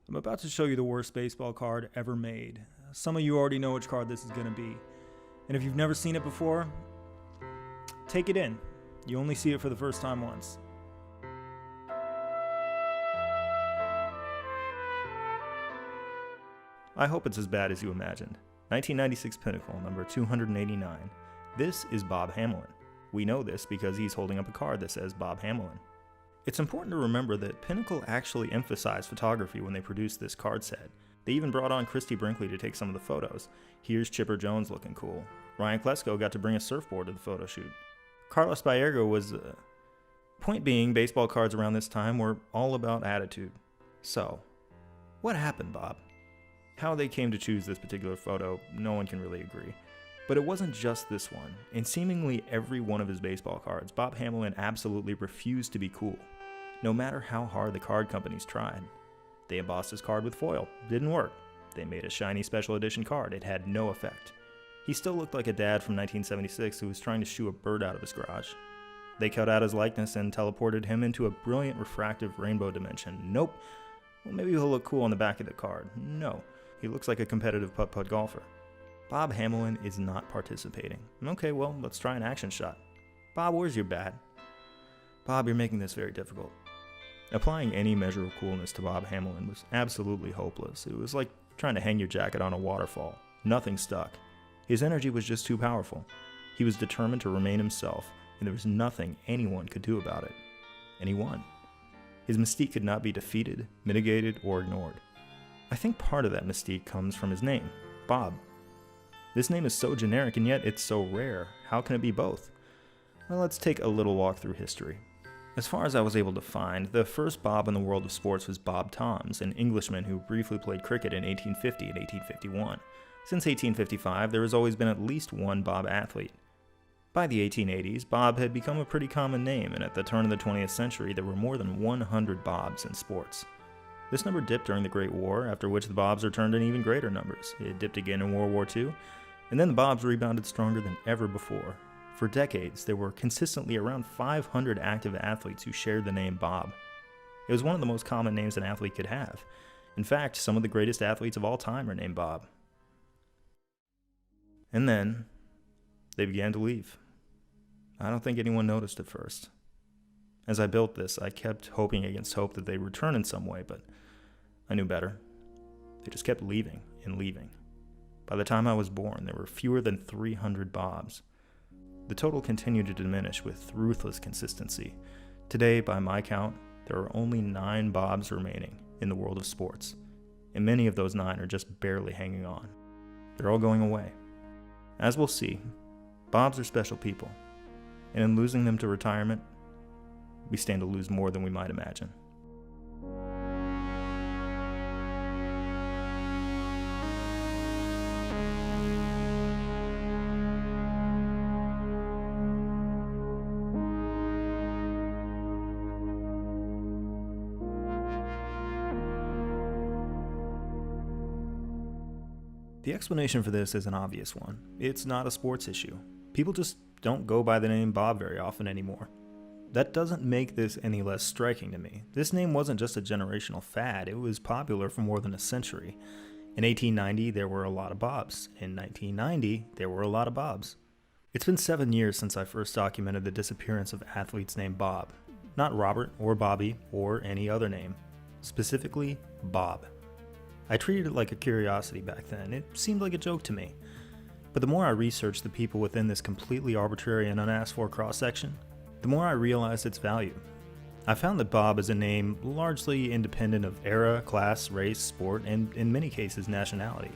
I'm about to show you the worst baseball card ever made. Some of you already know which card this is going to be. And if you've never seen it before, take it in. You only see it for the first time once. I hope it's as bad as you imagined. 1996 Pinnacle, number 289. This is Bob Hamelin. We know this because he's holding up a card that says Bob Hamelin. It's important to remember that Pinnacle actually emphasized photography when they produced this card set. They even brought on Christy Brinkley to take some of the photos. Here's Chipper Jones looking cool. Ryan Klesko got to bring a surfboard to the photo shoot. Carlos Baerga was... Point being, baseball cards around this time were all about attitude. So, what happened, Bob? How they came to choose this particular photo, no one can really agree. But it wasn't just this one. In seemingly every one of his baseball cards, Bob Hamelin absolutely refused to be cool, no matter how hard the card companies tried. They embossed his card with foil. Didn't work. They made a shiny special edition card. It had no effect. He still looked like a dad from 1976 who was trying to shoo a bird out of his garage. They cut out his likeness and teleported him into a brilliant refractive rainbow dimension. Nope. Well, maybe he'll look cool on the back of the card. No. He looks like a competitive putt-putt golfer. Bob Hamelin is not participating. Okay, well, let's try an action shot. Bob, where's your bat? Bob, you're making this very difficult. Applying any measure of coolness to Bob Hamelin was absolutely hopeless. It was like trying to hang your jacket on a waterfall. Nothing stuck. His energy was just too powerful. He was determined to remain himself, and there was nothing anyone could do about it. And he won. His mystique could not be defeated, mitigated, or ignored. I think part of that mystique comes from his name, Bob. This name is so generic and yet it's so rare. How can it be both? Well, let's take a little walk through history. As far as I was able to find, the first Bob in the world of sports was Bob Toms, an Englishman who briefly played cricket in 1850 and 1851. Since 1855, there has always been at least one Bob athlete. By the 1880s, Bob had become a pretty common name, and at the turn of the 20th century, there were more than 100 Bobs in sports. This number dipped during the Great War, after which the Bobs returned in even greater numbers. It dipped again in World War II, and then the Bobs rebounded stronger than ever before. For decades, there were consistently around 500 active athletes who shared the name Bob. It was one of the most common names an athlete could have. In fact, some of the greatest athletes of all time are named Bob. And then, they began to leave. I don't think anyone noticed at first. As I built this, I kept hoping against hope that they'd return in some way, but I knew better. They just kept leaving and leaving. By the time I was born, there were fewer than 300 Bobs. The total continued to diminish with ruthless consistency. Today, by my count, there are only 9 Bobs remaining in the world of sports, and many of those 9 are just barely hanging on. They're all going away. As we'll see, Bobs are special people, and in losing them to retirement, we stand to lose more than we might imagine. The explanation for this is an obvious one. It's not a sports issue. People just don't go by the name Bob very often anymore. That doesn't make this any less striking to me. This name wasn't just a generational fad, it was popular for more than a century. In 1890, there were a lot of Bobs. In 1990, there were a lot of Bobs. It's been 7 years since I first documented the disappearance of athletes named Bob. Not Robert or Bobby or any other name. Specifically, Bob. I treated it like a curiosity back then. It seemed like a joke to me. But the more I researched the people within this completely arbitrary and unasked for cross-section, the more I realized its value. I found that Bob is a name largely independent of era, class, race, sport, and in many cases nationality.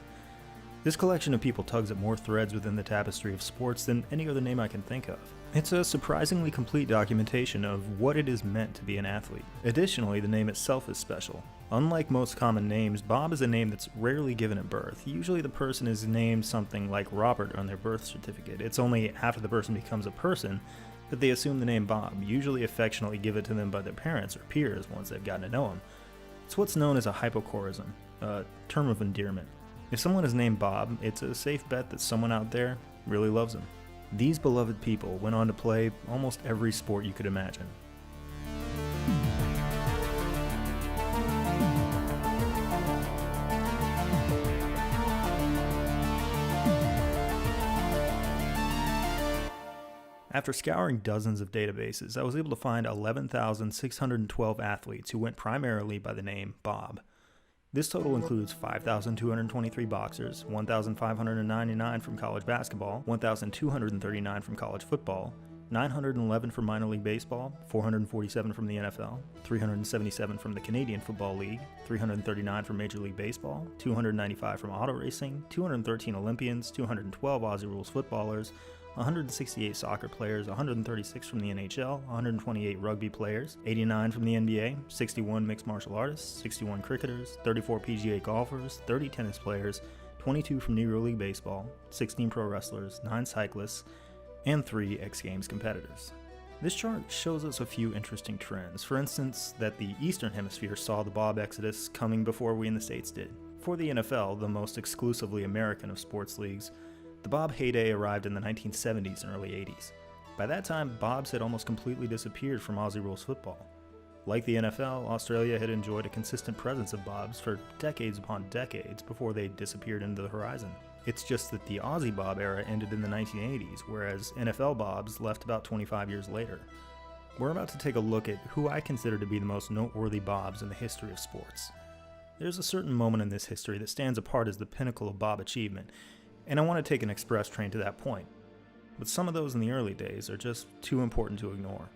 This collection of people tugs at more threads within the tapestry of sports than any other name I can think of. It's a surprisingly complete documentation of what it is meant to be an athlete. Additionally, the name itself is special. Unlike most common names, Bob is a name that's rarely given at birth. Usually the person is named something like Robert on their birth certificate. It's only after the person becomes a person that they assume the name Bob, usually affectionately give it to them by their parents or peers once they've gotten to know them. It's what's known as a hypocorism, a term of endearment. If someone is named Bob, it's a safe bet that someone out there really loves him. These beloved people went on to play almost every sport you could imagine. After scouring dozens of databases, I was able to find 11,612 athletes who went primarily by the name Bob. This total includes 5,223 boxers, 1,599 from college basketball, 1,239 from college football, 911 from minor league baseball, 447 from the NFL, 377 from the Canadian Football League, 339 from Major League Baseball, 295 from auto racing, 213 Olympians, 212 Aussie Rules footballers, 168 soccer players, 136 from the NHL, 128 rugby players, 89 from the NBA, 61 mixed martial artists, 61 cricketers, 34 PGA golfers, 30 tennis players, 22 from Negro League Baseball, 16 pro wrestlers, 9 cyclists, and 3 X Games competitors. This chart shows us a few interesting trends. For instance, that the Eastern Hemisphere saw the Bob exodus coming before we in the States did. For the NFL, the most exclusively American of sports leagues, the Bob heyday arrived in the 1970s and early 80s. By that time, Bobs had almost completely disappeared from Aussie Rules football. Like the NFL, Australia had enjoyed a consistent presence of Bobs for decades upon decades before they disappeared into the horizon. It's just that the Aussie Bob era ended in the 1980s, whereas NFL Bobs left about 25 years later. We're about to take a look at who I consider to be the most noteworthy Bobs in the history of sports. There's a certain moment in this history that stands apart as the pinnacle of Bob achievement, and I want to take an express train to that point. But some of those in the early days are just too important to ignore.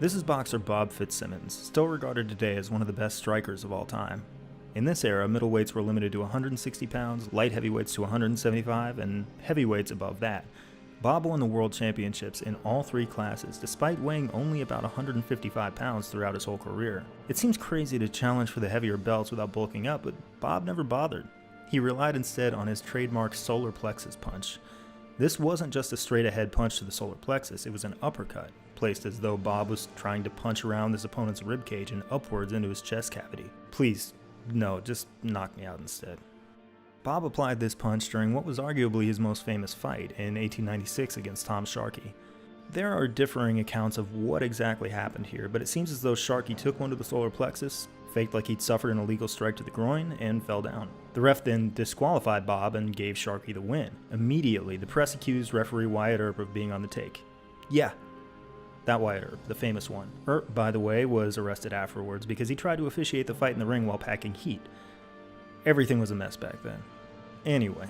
This is boxer Bob Fitzsimmons, still regarded today as one of the best strikers of all time. In this era, middleweights were limited to 160 pounds, light heavyweights to 175, and heavyweights above that. Bob won the world championships in all 3 classes, despite weighing only about 155 pounds throughout his whole career. It seems crazy to challenge for the heavier belts without bulking up, but Bob never bothered. He relied instead on his trademark solar plexus punch. This wasn't just a straight-ahead punch to the solar plexus, it was an uppercut, placed as though Bob was trying to punch around his opponent's ribcage and upwards into his chest cavity. Please, no, just knock me out instead. Bob applied this punch during what was arguably his most famous fight in 1896 against Tom Sharkey. There are differing accounts of what exactly happened here, but it seems as though Sharkey took one to the solar plexus, faked like he'd suffered an illegal strike to the groin, and fell down. The ref then disqualified Bob and gave Sharkey the win. Immediately, the press accused referee Wyatt Earp of being on the take. Yeah, that Wyatt Earp, the famous one. Earp, by the way, was arrested afterwards because he tried to officiate the fight in the ring while packing heat. Everything was a mess back then. Anyway,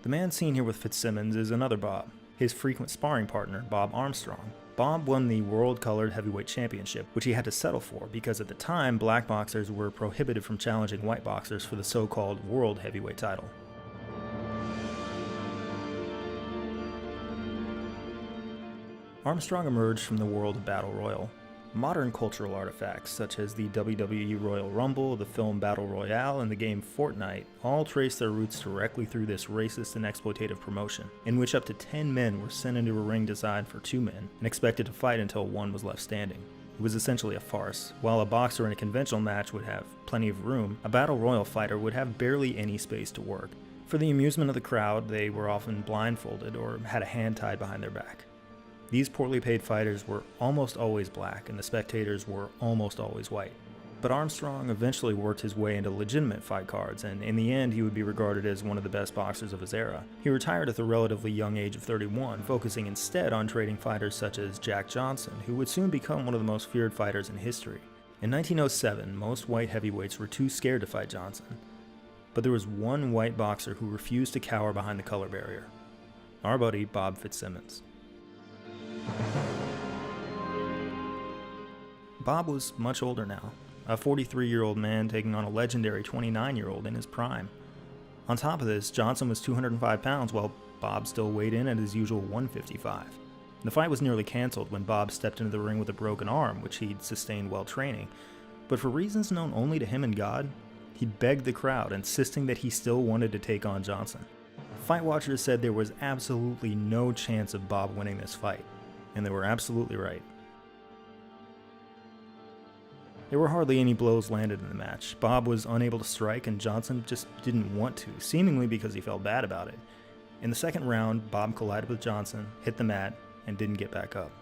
the man seen here with Fitzsimmons is another Bob, his frequent sparring partner, Bob Armstrong. Bob won the World-Colored Heavyweight Championship, which he had to settle for because at the time, black boxers were prohibited from challenging white boxers for the so-called World Heavyweight title. Armstrong emerged from the world of Battle Royal. Modern cultural artifacts, such as the WWE Royal Rumble, the film Battle Royale, and the game Fortnite, all trace their roots directly through this racist and exploitative promotion, in which up to 10 men were sent into a ring designed for 2 men, and expected to fight until one was left standing. It was essentially a farce. While a boxer in a conventional match would have plenty of room, a Battle Royal fighter would have barely any space to work. For the amusement of the crowd, they were often blindfolded or had a hand tied behind their back. These poorly paid fighters were almost always black, and the spectators were almost always white. But Armstrong eventually worked his way into legitimate fight cards, and in the end he would be regarded as one of the best boxers of his era. He retired at the relatively young age of 31, focusing instead on trading fighters such as Jack Johnson, who would soon become one of the most feared fighters in history. In 1907, most white heavyweights were too scared to fight Johnson, but there was one white boxer who refused to cower behind the color barrier. Our buddy Bob Fitzsimmons. Bob was much older now, a 43-year-old man taking on a legendary 29-year-old in his prime. On top of this, Johnson was 205 pounds while Bob still weighed in at his usual 155. The fight was nearly cancelled when Bob stepped into the ring with a broken arm, which he'd sustained while training, but for reasons known only to him and God, he begged the crowd, insisting that he still wanted to take on Johnson. Fight watchers said there was absolutely no chance of Bob winning this fight, and they were absolutely right. There were hardly any blows landed in the match. Bob was unable to strike, and Johnson just didn't want to, seemingly because he felt bad about it. In the second round, Bob collided with Johnson, hit the mat, and didn't get back up.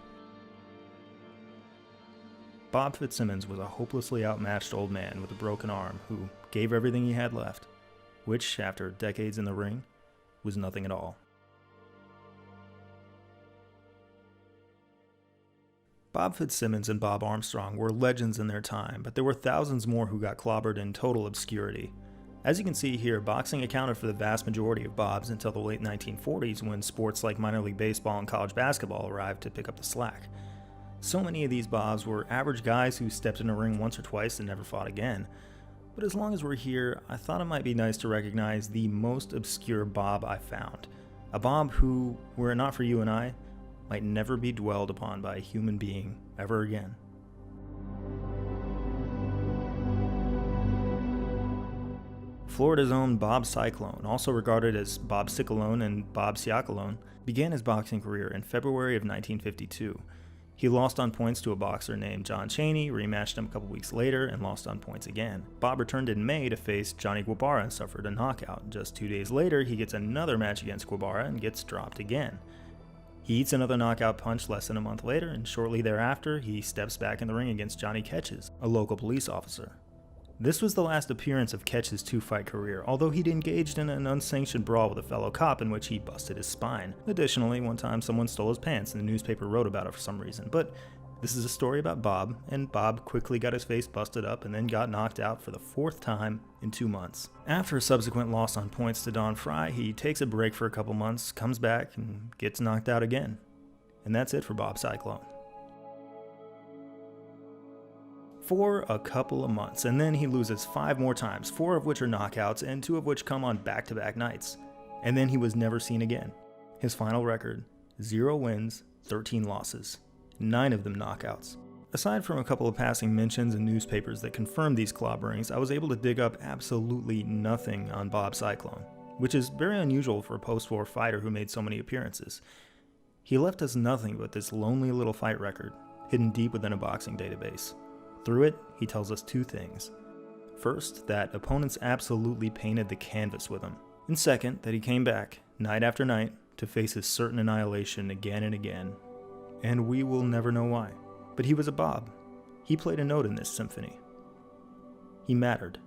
Bob Fitzsimmons was a hopelessly outmatched old man with a broken arm who gave everything he had left, which, after decades in the ring, was nothing at all. Bob Fitzsimmons and Bob Armstrong were legends in their time, but there were thousands more who got clobbered in total obscurity. As you can see here, boxing accounted for the vast majority of Bobs until the late 1940s when sports like minor league baseball and college basketball arrived to pick up the slack. So many of these Bobs were average guys who stepped in a ring once or twice and never fought again. But as long as we're here, I thought it might be nice to recognize the most obscure Bob I found. A Bob who, were it not for you and I, might never be dwelled upon by a human being ever again. Florida's own Bob Cyclone, also regarded as Bob Cicalone and Bob Ciacalone, began his boxing career in February of 1952. He lost on points to a boxer named John Chaney, rematched him a couple weeks later, and lost on points again. Bob returned in May to face Johnny Guevara and suffered a knockout. Just 2 days later, he gets another match against Guevara and gets dropped again. He eats another knockout punch less than a month later, and shortly thereafter, he steps back in the ring against Johnny Ketches, a local police officer. This was the last appearance of Ketch's two-fight career, although he'd engaged in an unsanctioned brawl with a fellow cop in which he busted his spine. Additionally, one time someone stole his pants and the newspaper wrote about it for some reason. But this is a story about Bob, and Bob quickly got his face busted up and then got knocked out for the 4th time in 2 months. After a subsequent loss on points to Don Fry, he takes a break for a couple months, comes back, and gets knocked out again. And that's it for Bob Cyclone. For a couple of months, and then he loses 5 more times, 4 of which are knockouts and 2 of which come on back-to-back nights. And then he was never seen again. His final record, 0 wins, 13 losses, 9 of them knockouts. Aside from a couple of passing mentions in newspapers that confirmed these clobberings, I was able to dig up absolutely nothing on Bob Cyclone, which is very unusual for a post-war fighter who made so many appearances. He left us nothing but this lonely little fight record, hidden deep within a boxing database. Through it, he tells us 2 things. First, that opponents absolutely painted the canvas with him. And second, that he came back, night after night, to face his certain annihilation again and again. And we will never know why. But he was a Bob. He played a note in this symphony. He mattered.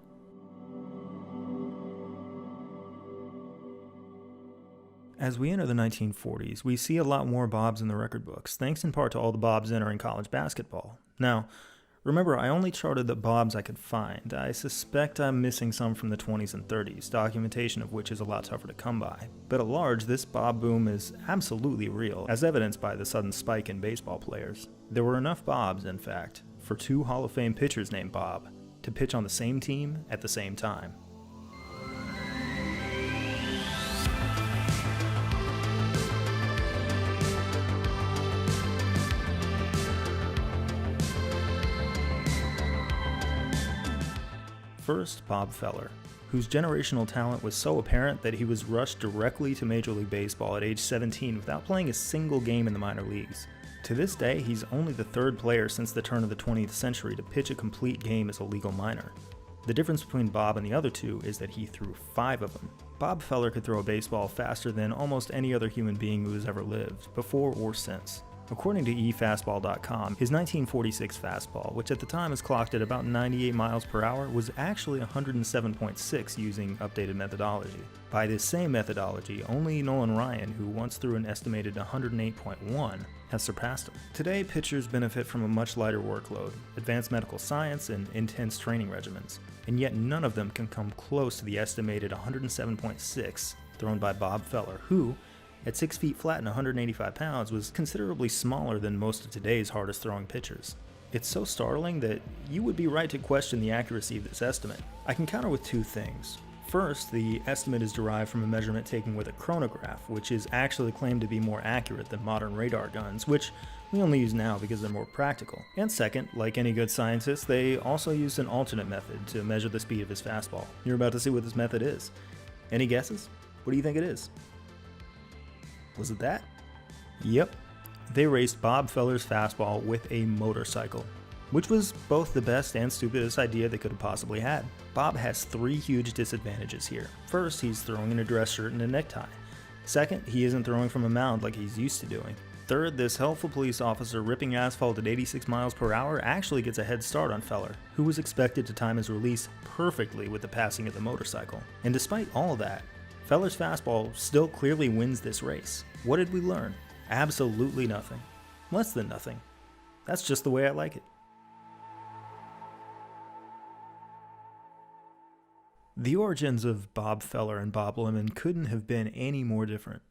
As we enter the 1940s, we see a lot more Bobs in the record books, thanks in part to all the Bobs entering college basketball. Now, remember, I only charted the Bobs I could find. I suspect I'm missing some from the 20s and 30s, documentation of which is a lot tougher to come by. But at large, this Bob boom is absolutely real, as evidenced by the sudden spike in baseball players. There were enough Bobs, in fact, for 2 Hall of Fame pitchers named Bob to pitch on the same team at the same time. First, Bob Feller, whose generational talent was so apparent that he was rushed directly to Major League Baseball at age 17 without playing a single game in the minor leagues. To this day, he's only the 3rd player since the turn of the 20th century to pitch a complete game as a legal minor. The difference between Bob and the other 2 is that he threw 5 of them. Bob Feller could throw a baseball faster than almost any other human being who has ever lived, before or since. According to eFastball.com, his 1946 fastball, which at the time was clocked at about 98 miles per hour, was actually 107.6 using updated methodology. By this same methodology, only Nolan Ryan, who once threw an estimated 108.1, has surpassed him. Today, pitchers benefit from a much lighter workload, advanced medical science, and intense training regimens, and yet none of them can come close to the estimated 107.6 thrown by Bob Feller, who, at 6 feet flat and 185 pounds, was considerably smaller than most of today's hardest throwing pitchers. It's so startling that you would be right to question the accuracy of this estimate. I can counter with 2 things. First, the estimate is derived from a measurement taken with a chronograph, which is actually claimed to be more accurate than modern radar guns, which we only use now because they're more practical. And second, like any good scientist, they also used an alternate method to measure the speed of his fastball. You're about to see what this method is. Any guesses? What do you think it is? Was it that? Yep. They raced Bob Feller's fastball with a motorcycle, which was both the best and stupidest idea they could have possibly had. Bob has 3 huge disadvantages here. First, he's throwing in a dress shirt and a necktie. Second, he isn't throwing from a mound like he's used to doing. Third, this helpful police officer ripping asphalt at 86 miles per hour actually gets a head start on Feller, who was expected to time his release perfectly with the passing of the motorcycle. And despite all that, Feller's fastball still clearly wins this race. What did we learn? Absolutely nothing. Less than nothing. That's just the way I like it. The origins of Bob Feller and Bob Lemon couldn't have been any more different.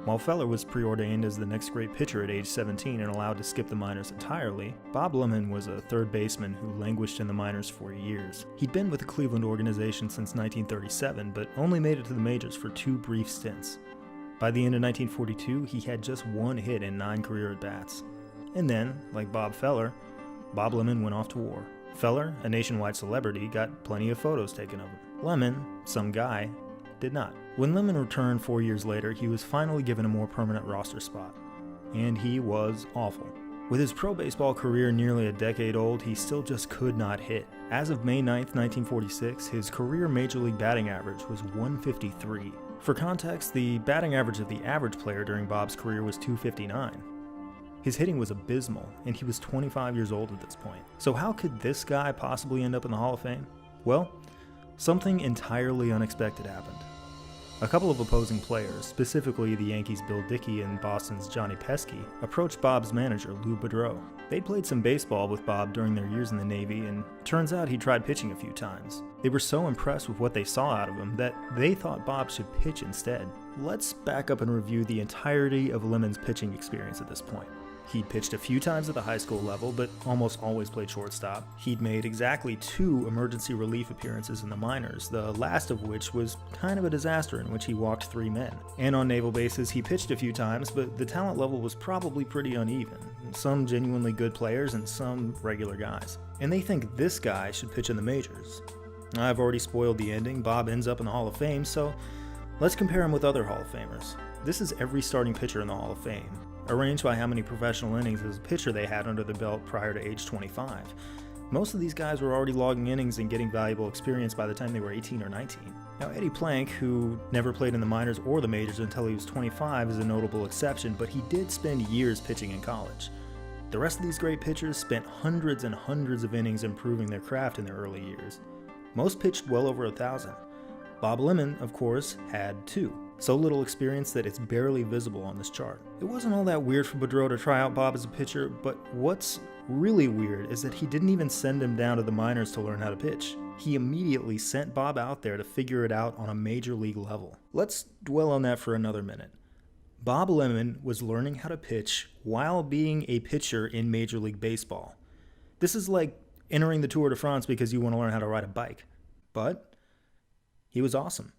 While Feller was preordained as the next great pitcher at age 17 and allowed to skip the minors entirely, Bob Lemon was a third baseman who languished in the minors for years. He'd been with the Cleveland organization since 1937, but only made it to the majors for 2 brief stints. By the end of 1942, he had just 1 hit in 9 career at-bats. And then, like Bob Feller, Bob Lemon went off to war. Feller, a nationwide celebrity, got plenty of photos taken of him. Lemon, some guy, did not. When Lemon returned 4 years later, he was finally given a more permanent roster spot. And he was awful. With his pro baseball career nearly a decade old, he still just could not hit. As of May 9th, 1946, his career major league batting average was .153. For context, the batting average of the average player during Bob's career was .259. His hitting was abysmal, and he was 25 years old at this point. So how could this guy possibly end up in the Hall of Fame? Well, something entirely unexpected happened. A couple of opposing players, specifically the Yankees' Bill Dickey and Boston's Johnny Pesky, approached Bob's manager, Lou Boudreau. They'd played some baseball with Bob during their years in the Navy, and turns out he tried pitching a few times. They were so impressed with what they saw out of him that they thought Bob should pitch instead. Let's back up and review the entirety of Lemon's pitching experience at this point. He'd pitched a few times at the high school level, but almost always played shortstop. He'd made exactly 2 emergency relief appearances in the minors, the last of which was kind of a disaster in which he walked 3 men. And on naval bases, he pitched a few times, but the talent level was probably pretty uneven. Some genuinely good players and some regular guys. And they think this guy should pitch in the majors. I've already spoiled the ending. Bob ends up in the Hall of Fame, so let's compare him with other Hall of Famers. This is every starting pitcher in the Hall of Fame, arranged by how many professional innings as a pitcher they had under their belt prior to age 25. Most of these guys were already logging innings and getting valuable experience by the time they were 18 or 19. Now, Eddie Plank, who never played in the minors or the majors until he was 25, is a notable exception, but he did spend years pitching in college. The rest of these great pitchers spent hundreds and hundreds of innings improving their craft in their early years. Most pitched well over 1,000. Bob Lemon, of course, had 2. So little experience that it's barely visible on this chart. It wasn't all that weird for Boudreau to try out Bob as a pitcher, but what's really weird is that he didn't even send him down to the minors to learn how to pitch. He immediately sent Bob out there to figure it out on a major league level. Let's dwell on that for another minute. Bob Lemon was learning how to pitch while being a pitcher in Major League Baseball. This is like entering the Tour de France because you want to learn how to ride a bike. But he was awesome.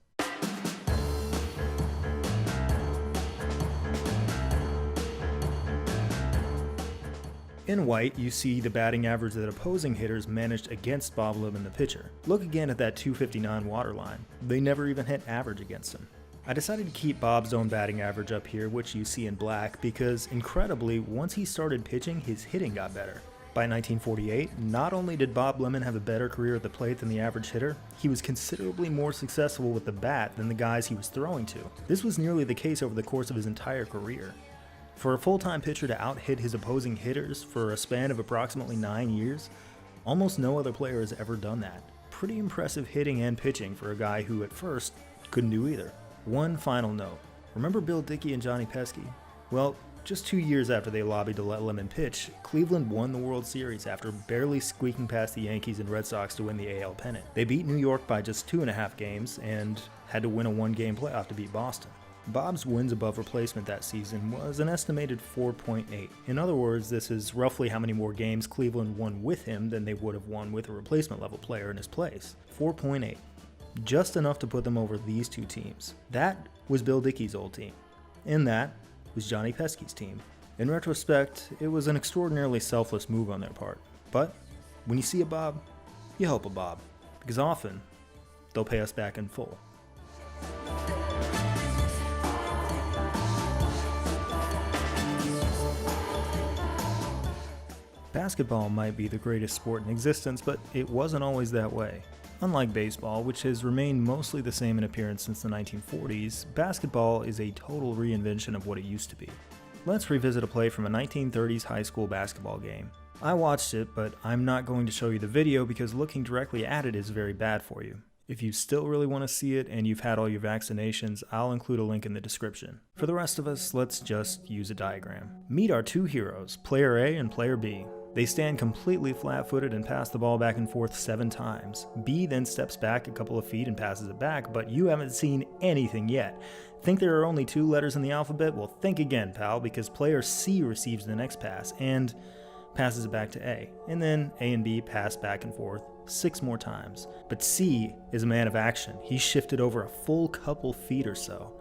In white, you see the batting average that opposing hitters managed against Bob Lemon, the pitcher. Look again at that .259 waterline. They never even hit average against him. I decided to keep Bob's own batting average up here, which you see in black, because incredibly, once he started pitching, his hitting got better. By 1948, not only did Bob Lemon have a better career at the plate than the average hitter, he was considerably more successful with the bat than the guys he was throwing to. This was nearly the case over the course of his entire career. For a full-time pitcher to out-hit his opposing hitters for a span of approximately 9 years, almost no other player has ever done that. Pretty impressive hitting and pitching for a guy who at first couldn't do either. One final note. Remember Bill Dickey and Johnny Pesky? Well, just 2 years after they lobbied to let Lemon pitch, Cleveland won the World Series after barely squeaking past the Yankees and Red Sox to win the AL pennant. They beat New York by just 2.5 games and had to win a 1-game playoff to beat Boston. Bob's wins above replacement that season was an estimated 4.8. In other words, this is roughly how many more games Cleveland won with him than they would have won with a replacement level player in his place. 4.8. Just enough to put them over these 2 teams. That was Bill Dickey's old team. And that was Johnny Pesky's team. In retrospect, it was an extraordinarily selfless move on their part. But when you see a Bob, you help a Bob, because often they'll pay us back in full. Basketball might be the greatest sport in existence, but it wasn't always that way. Unlike baseball, which has remained mostly the same in appearance since the 1940s, basketball is a total reinvention of what it used to be. Let's revisit a play from a 1930s high school basketball game. I watched it, but I'm not going to show you the video because looking directly at it is very bad for you. If you still really want to see it and you've had all your vaccinations, I'll include a link in the description. For the rest of us, let's just use a diagram. Meet our two heroes, player A and player B. They stand completely flat-footed and pass the ball back and forth 7 times. B then steps back a couple of feet and passes it back, but you haven't seen anything yet. Think there are only 2 letters in the alphabet? Well, think again, pal, because player C receives the next pass and passes it back to A. And then A and B pass back and forth 6 more times. But C is a man of action. He shifted over a full couple feet or so.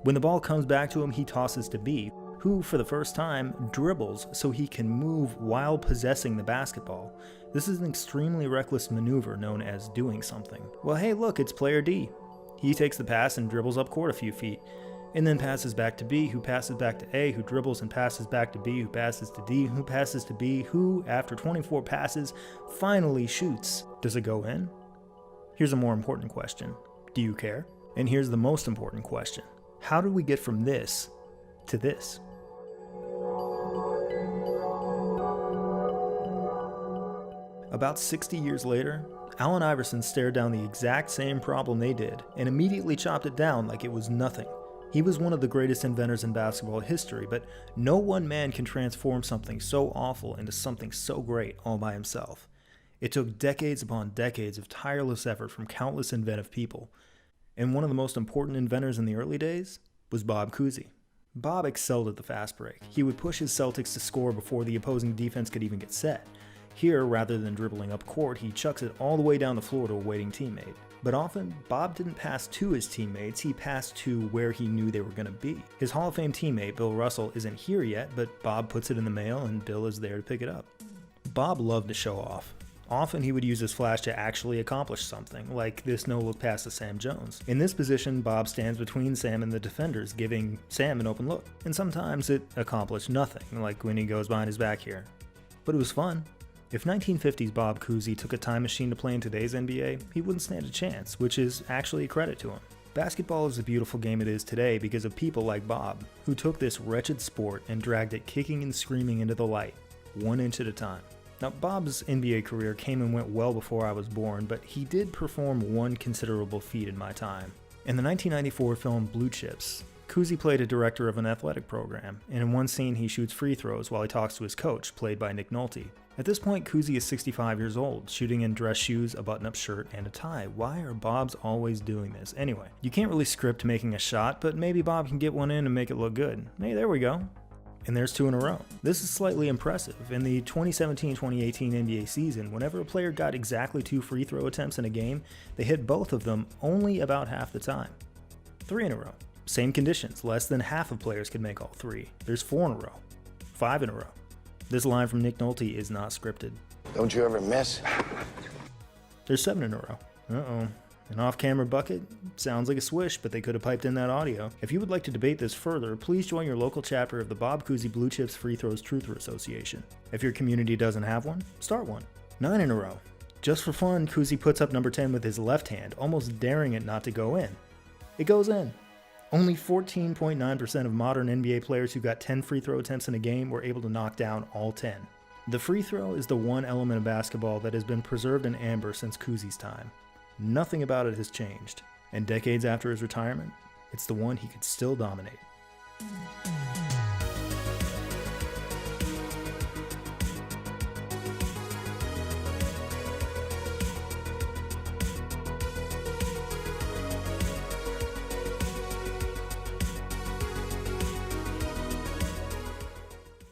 When the ball comes back to him, he tosses to B, who, for the first time, dribbles so he can move while possessing the basketball. This is an extremely reckless maneuver known as doing something. Well, hey, look, it's player D. He takes the pass and dribbles up court a few feet, and then passes back to B, who passes back to A, who dribbles and passes back to B, who passes to D, who passes to B, who, after 24 passes, finally shoots. Does it go in? Here's a more important question. Do you care? And here's the most important question. How do we get from this to this? About 60 years later, Allen Iverson stared down the exact same problem they did and immediately chopped it down like it was nothing. He was one of the greatest inventors in basketball history, but no one man can transform something so awful into something so great all by himself. It took decades upon decades of tireless effort from countless inventive people, and one of the most important inventors in the early days was Bob Cousy. Bob excelled at the fast break. He would push his Celtics to score before the opposing defense could even get set. Here, rather than dribbling up court, he chucks it all the way down the floor to a waiting teammate. But often, Bob didn't pass to his teammates, he passed to where he knew they were going to be. His Hall of Fame teammate, Bill Russell, isn't here yet, but Bob puts it in the mail and Bill is there to pick it up. Bob loved to show off. Often he would use his flash to actually accomplish something, like this no-look pass to Sam Jones. In this position, Bob stands between Sam and the defenders, giving Sam an open look. And sometimes it accomplished nothing, like when he goes behind his back here. But it was fun. If 1950s Bob Cousy took a time machine to play in today's NBA, he wouldn't stand a chance, which is actually a credit to him. Basketball is the beautiful game it is today because of people like Bob, who took this wretched sport and dragged it kicking and screaming into the light, 1 inch at a time. Now, Bob's NBA career came and went well before I was born, but he did perform one considerable feat in my time. In the 1994 film Blue Chips, Cousy played a director of an athletic program, and in one scene he shoots free throws while he talks to his coach, played by Nick Nolte. At this point, Cousy is 65 years old, shooting in dress shoes, a button-up shirt, and a tie. Why are Bobs always doing this? Anyway, you can't really script making a shot, but maybe Bob can get one in and make it look good. Hey, there we go. And there's 2 in a row. This is slightly impressive. In the 2017-2018 NBA season, whenever a player got exactly 2 free throw attempts in a game, they hit both of them only about half the time. 3 in a row. Same conditions, less than half of players could make all 3. There's 4 in a row. 5 in a row. This line from Nick Nolte is not scripted. Don't you ever miss? There's 7 in a row. Uh-oh. An off-camera bucket? Sounds like a swish, but they could have piped in that audio. If you would like to debate this further, please join your local chapter of the Bob Cousy Blue Chips Free Throws Truther Association. If your community doesn't have one, start one. 9 in a row. Just for fun, Cousy puts up number 10 with his left hand, almost daring it not to go in. It goes in. Only 14.9% of modern NBA players who got 10 free throw attempts in a game were able to knock down all 10. The free throw is the one element of basketball that has been preserved in amber since Cousy's time. Nothing about it has changed, and decades after his retirement, it's the one he could still dominate.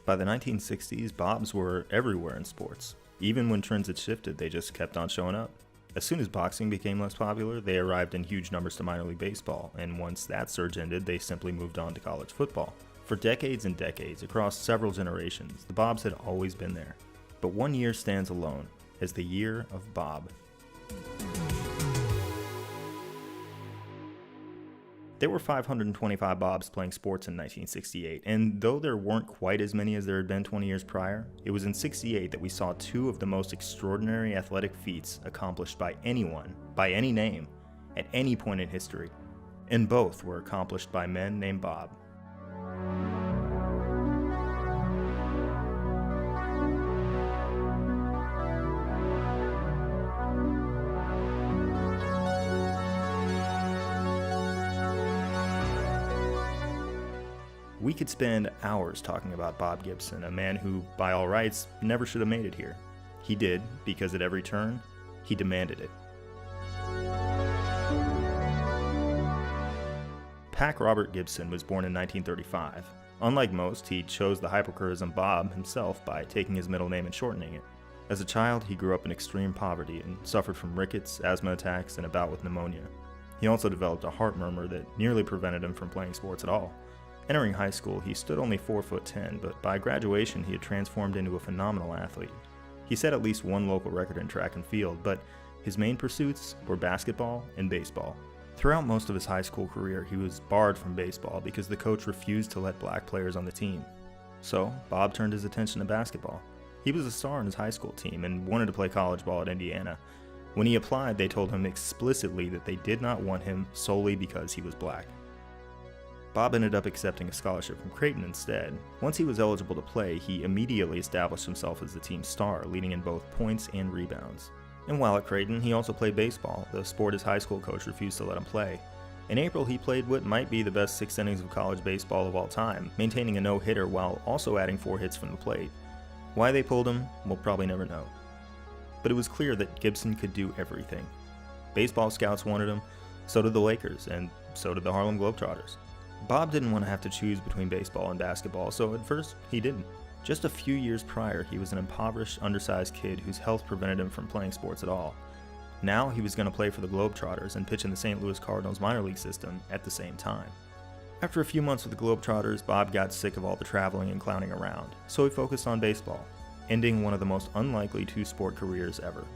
By the 1960s, Bobs were everywhere in sports. Even when trends had shifted, they just kept on showing up. As soon as boxing became less popular, they arrived in huge numbers to minor league baseball, and once that surge ended, they simply moved on to college football. For decades and decades, across several generations, the Bobs had always been there. But one year stands alone as the year of Bob. There were 525 Bobs playing sports in 1968, and though there weren't quite as many as there had been 20 years prior, it was in '68 that we saw two of the most extraordinary athletic feats accomplished by anyone, by any name, at any point in history, and both were accomplished by men named Bob. We could spend hours talking about Bob Gibson, a man who, by all rights, never should have made it here. He did, because at every turn, he demanded it. Pac Robert Gibson was born in 1935. Unlike most, he chose the hypercharism Bob himself by taking his middle name and shortening it. As a child, he grew up in extreme poverty and suffered from rickets, asthma attacks, and a bout with pneumonia. He also developed a heart murmur that nearly prevented him from playing sports at all. Entering high school, he stood only 4'10", but by graduation he had transformed into a phenomenal athlete. He set at least one local record in track and field, but his main pursuits were basketball and baseball. Throughout most of his high school career, he was barred from baseball because the coach refused to let black players on the team. So, Bob turned his attention to basketball. He was a star on his high school team and wanted to play college ball at Indiana. When he applied, they told him explicitly that they did not want him solely because he was black. Bob ended up accepting a scholarship from Creighton instead. Once he was eligible to play, he immediately established himself as the team's star, leading in both points and rebounds. And while at Creighton, he also played baseball, the sport his high school coach refused to let him play. In April, he played what might be the best 6 innings of college baseball of all time, maintaining a no-hitter while also adding 4 hits from the plate. Why they pulled him, we'll probably never know. But it was clear that Gibson could do everything. Baseball scouts wanted him, so did the Lakers, and so did the Harlem Globetrotters. Bob didn't want to have to choose between baseball and basketball, so at first, he didn't. Just a few years prior, he was an impoverished, undersized kid whose health prevented him from playing sports at all. Now he was going to play for the Globetrotters and pitch in the St. Louis Cardinals minor league system at the same time. After a few months with the Globetrotters, Bob got sick of all the traveling and clowning around, so he focused on baseball, ending one of the most unlikely two-sport careers ever.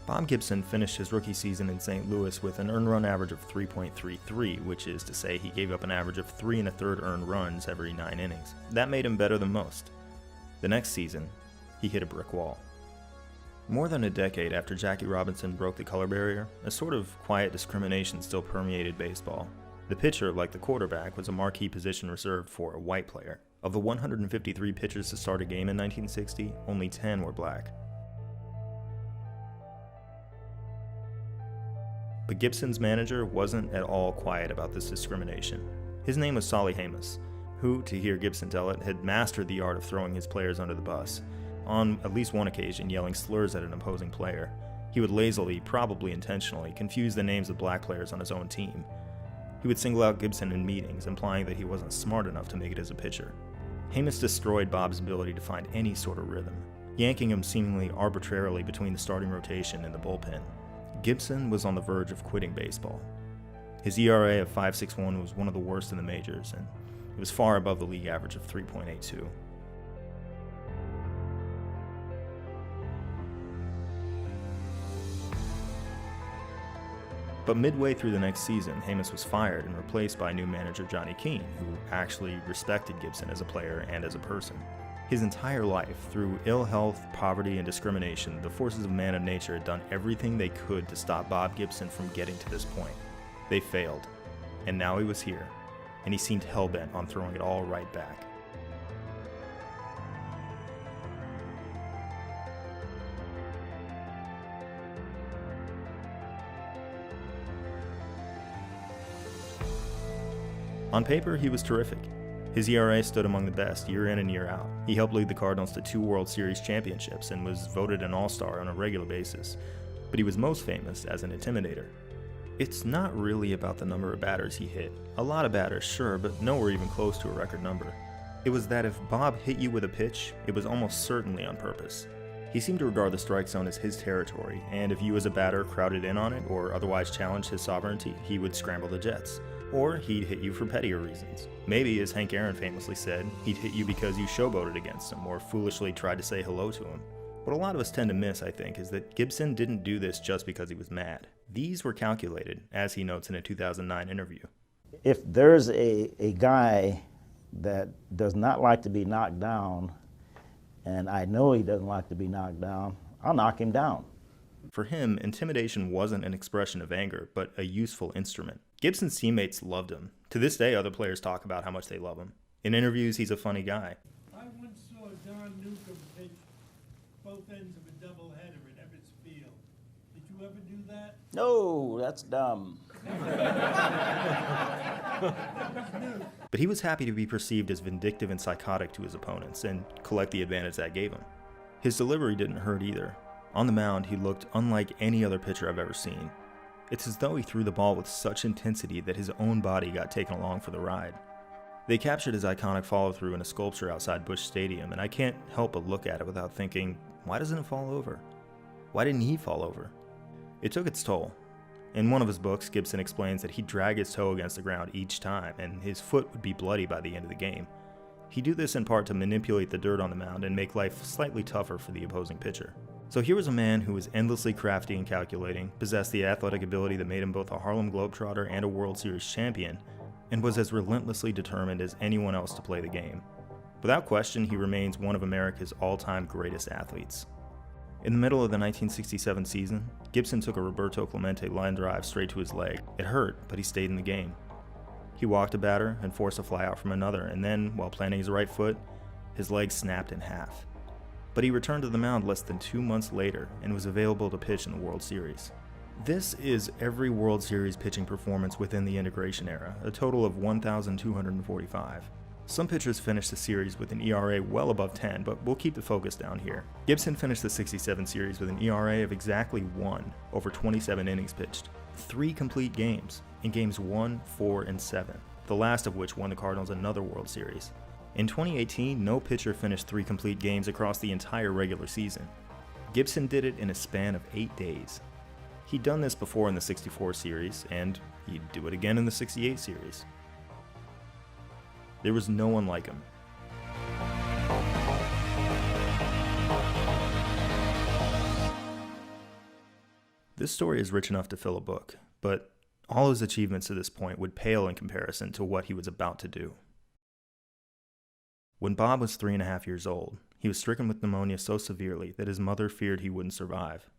Bob Gibson finished his rookie season in St. Louis with an earned run average of 3.33, which is to say he gave up an average of 3 1/3 earned runs every 9 innings. That made him better than most. The next season, he hit a brick wall. More than a decade after Jackie Robinson broke the color barrier, a sort of quiet discrimination still permeated baseball. The pitcher, like the quarterback, was a marquee position reserved for a white player. Of the 153 pitchers to start a game in 1960, only 10 were black. But Gibson's manager wasn't at all quiet about this discrimination. His name was Solly Hamas, who, to hear Gibson tell it, had mastered the art of throwing his players under the bus, on at least one occasion yelling slurs at an opposing player. He would lazily, probably intentionally, confuse the names of black players on his own team. He would single out Gibson in meetings, implying that he wasn't smart enough to make it as a pitcher. Hamas destroyed Bob's ability to find any sort of rhythm, yanking him seemingly arbitrarily between the starting rotation and the bullpen. Gibson was on the verge of quitting baseball. His ERA of 5.61 was one of the worst in the majors, and it was far above the league average of 3.82. But midway through the next season, Hamas was fired and replaced by new manager Johnny Keane, who actually respected Gibson as a player and as a person. His entire life, through ill health, poverty, and discrimination, the forces of man and nature had done everything they could to stop Bob Gibson from getting to this point. They failed, and now he was here, and he seemed hell-bent on throwing it all right back. On paper, he was terrific. His ERA stood among the best year in and year out. He helped lead the Cardinals to 2 World Series championships and was voted an all-star on a regular basis. But he was most famous as an intimidator. It's not really about the number of batters he hit. A lot of batters, sure, but nowhere even close to a record number. It was that if Bob hit you with a pitch, it was almost certainly on purpose. He seemed to regard the strike zone as his territory, and if you as a batter crowded in on it or otherwise challenged his sovereignty, he would scramble the jets. Or he'd hit you for pettier reasons. Maybe, as Hank Aaron famously said, he'd hit you because you showboated against him or foolishly tried to say hello to him. What a lot of us tend to miss, I think, is that Gibson didn't do this just because he was mad. These were calculated, as he notes in a 2009 interview. If there's a guy that does not like to be knocked down, and I know he doesn't like to be knocked down, I'll knock him down. For him, intimidation wasn't an expression of anger, but a useful instrument. Gibson's teammates loved him. To this day, other players talk about how much they love him. In interviews, he's a funny guy. I once saw Don Newcomb pitch both ends of a doubleheader at Ebbets Field. Did you ever do that? No, that's dumb. But he was happy to be perceived as vindictive and psychotic to his opponents and collect the advantage that gave him. His delivery didn't hurt either. On the mound, he looked unlike any other pitcher I've ever seen. It's as though he threw the ball with such intensity that his own body got taken along for the ride. They captured his iconic follow-through in a sculpture outside Busch Stadium, and I can't help but look at it without thinking, why doesn't it fall over? Why didn't he fall over? It took its toll. In one of his books, Gibson explains that he'd drag his toe against the ground each time, and his foot would be bloody by the end of the game. He'd do this in part to manipulate the dirt on the mound and make life slightly tougher for the opposing pitcher. So here was a man who was endlessly crafty and calculating, possessed the athletic ability that made him both a Harlem Globetrotter and a World Series champion, and was as relentlessly determined as anyone else to play the game. Without question, he remains one of America's all-time greatest athletes. In the middle of the 1967 season, Gibson took a Roberto Clemente line drive straight to his leg. It hurt, but he stayed in the game. He walked a batter and forced a fly out from another, and then, while planting his right foot, his leg snapped in half. But he returned to the mound less than 2 months later and was available to pitch in the World Series. This is every World Series pitching performance within the integration era, a total of 1,245. Some pitchers finished the series with an ERA well above 10, but we'll keep the focus down here. Gibson finished the 67 series with an ERA of exactly 1 over 27 innings pitched. 3 complete games, in games 1, 4, and 7, the last of which won the Cardinals another World Series. In 2018, no pitcher finished 3 complete games across the entire regular season. Gibson did it in a span of 8 days. He'd done this before in the 64 series, and he'd do it again in the 68 series. There was no one like him. This story is rich enough to fill a book, but all his achievements to this point would pale in comparison to what he was about to do. When Bob was 3.5 years old, he was stricken with pneumonia so severely that his mother feared he wouldn't survive.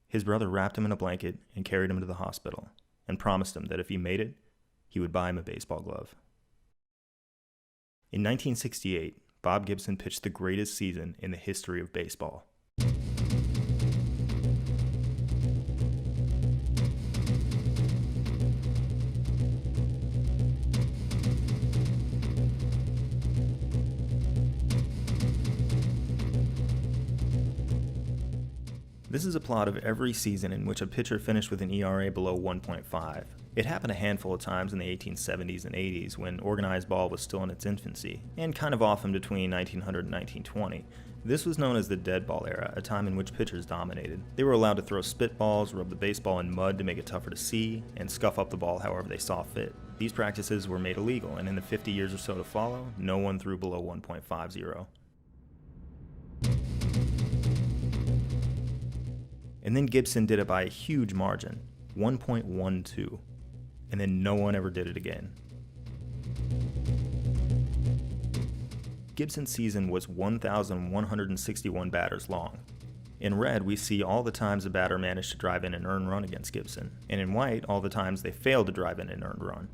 His brother wrapped him in a blanket and carried him to the hospital, and promised him that if he made it, he would buy him a baseball glove. In 1968, Bob Gibson pitched the greatest season in the history of baseball. This is a plot of every season in which a pitcher finished with an ERA below 1.5. It happened a handful of times in the 1870s and 80s when organized ball was still in its infancy, and kind of often between 1900 and 1920. This was known as the dead ball era, a time in which pitchers dominated. They were allowed to throw spitballs, rub the baseball in mud to make it tougher to see, and scuff up the ball however they saw fit. These practices were made illegal, and in the 50 years or so to follow, no one threw below 1.50. And then Gibson did it by a huge margin, 1.12, and then no one ever did it again. Gibson's season was 1,161 batters long. In red, we see all the times a batter managed to drive in an earned run against Gibson, and in white, all the times they failed to drive in an earned run.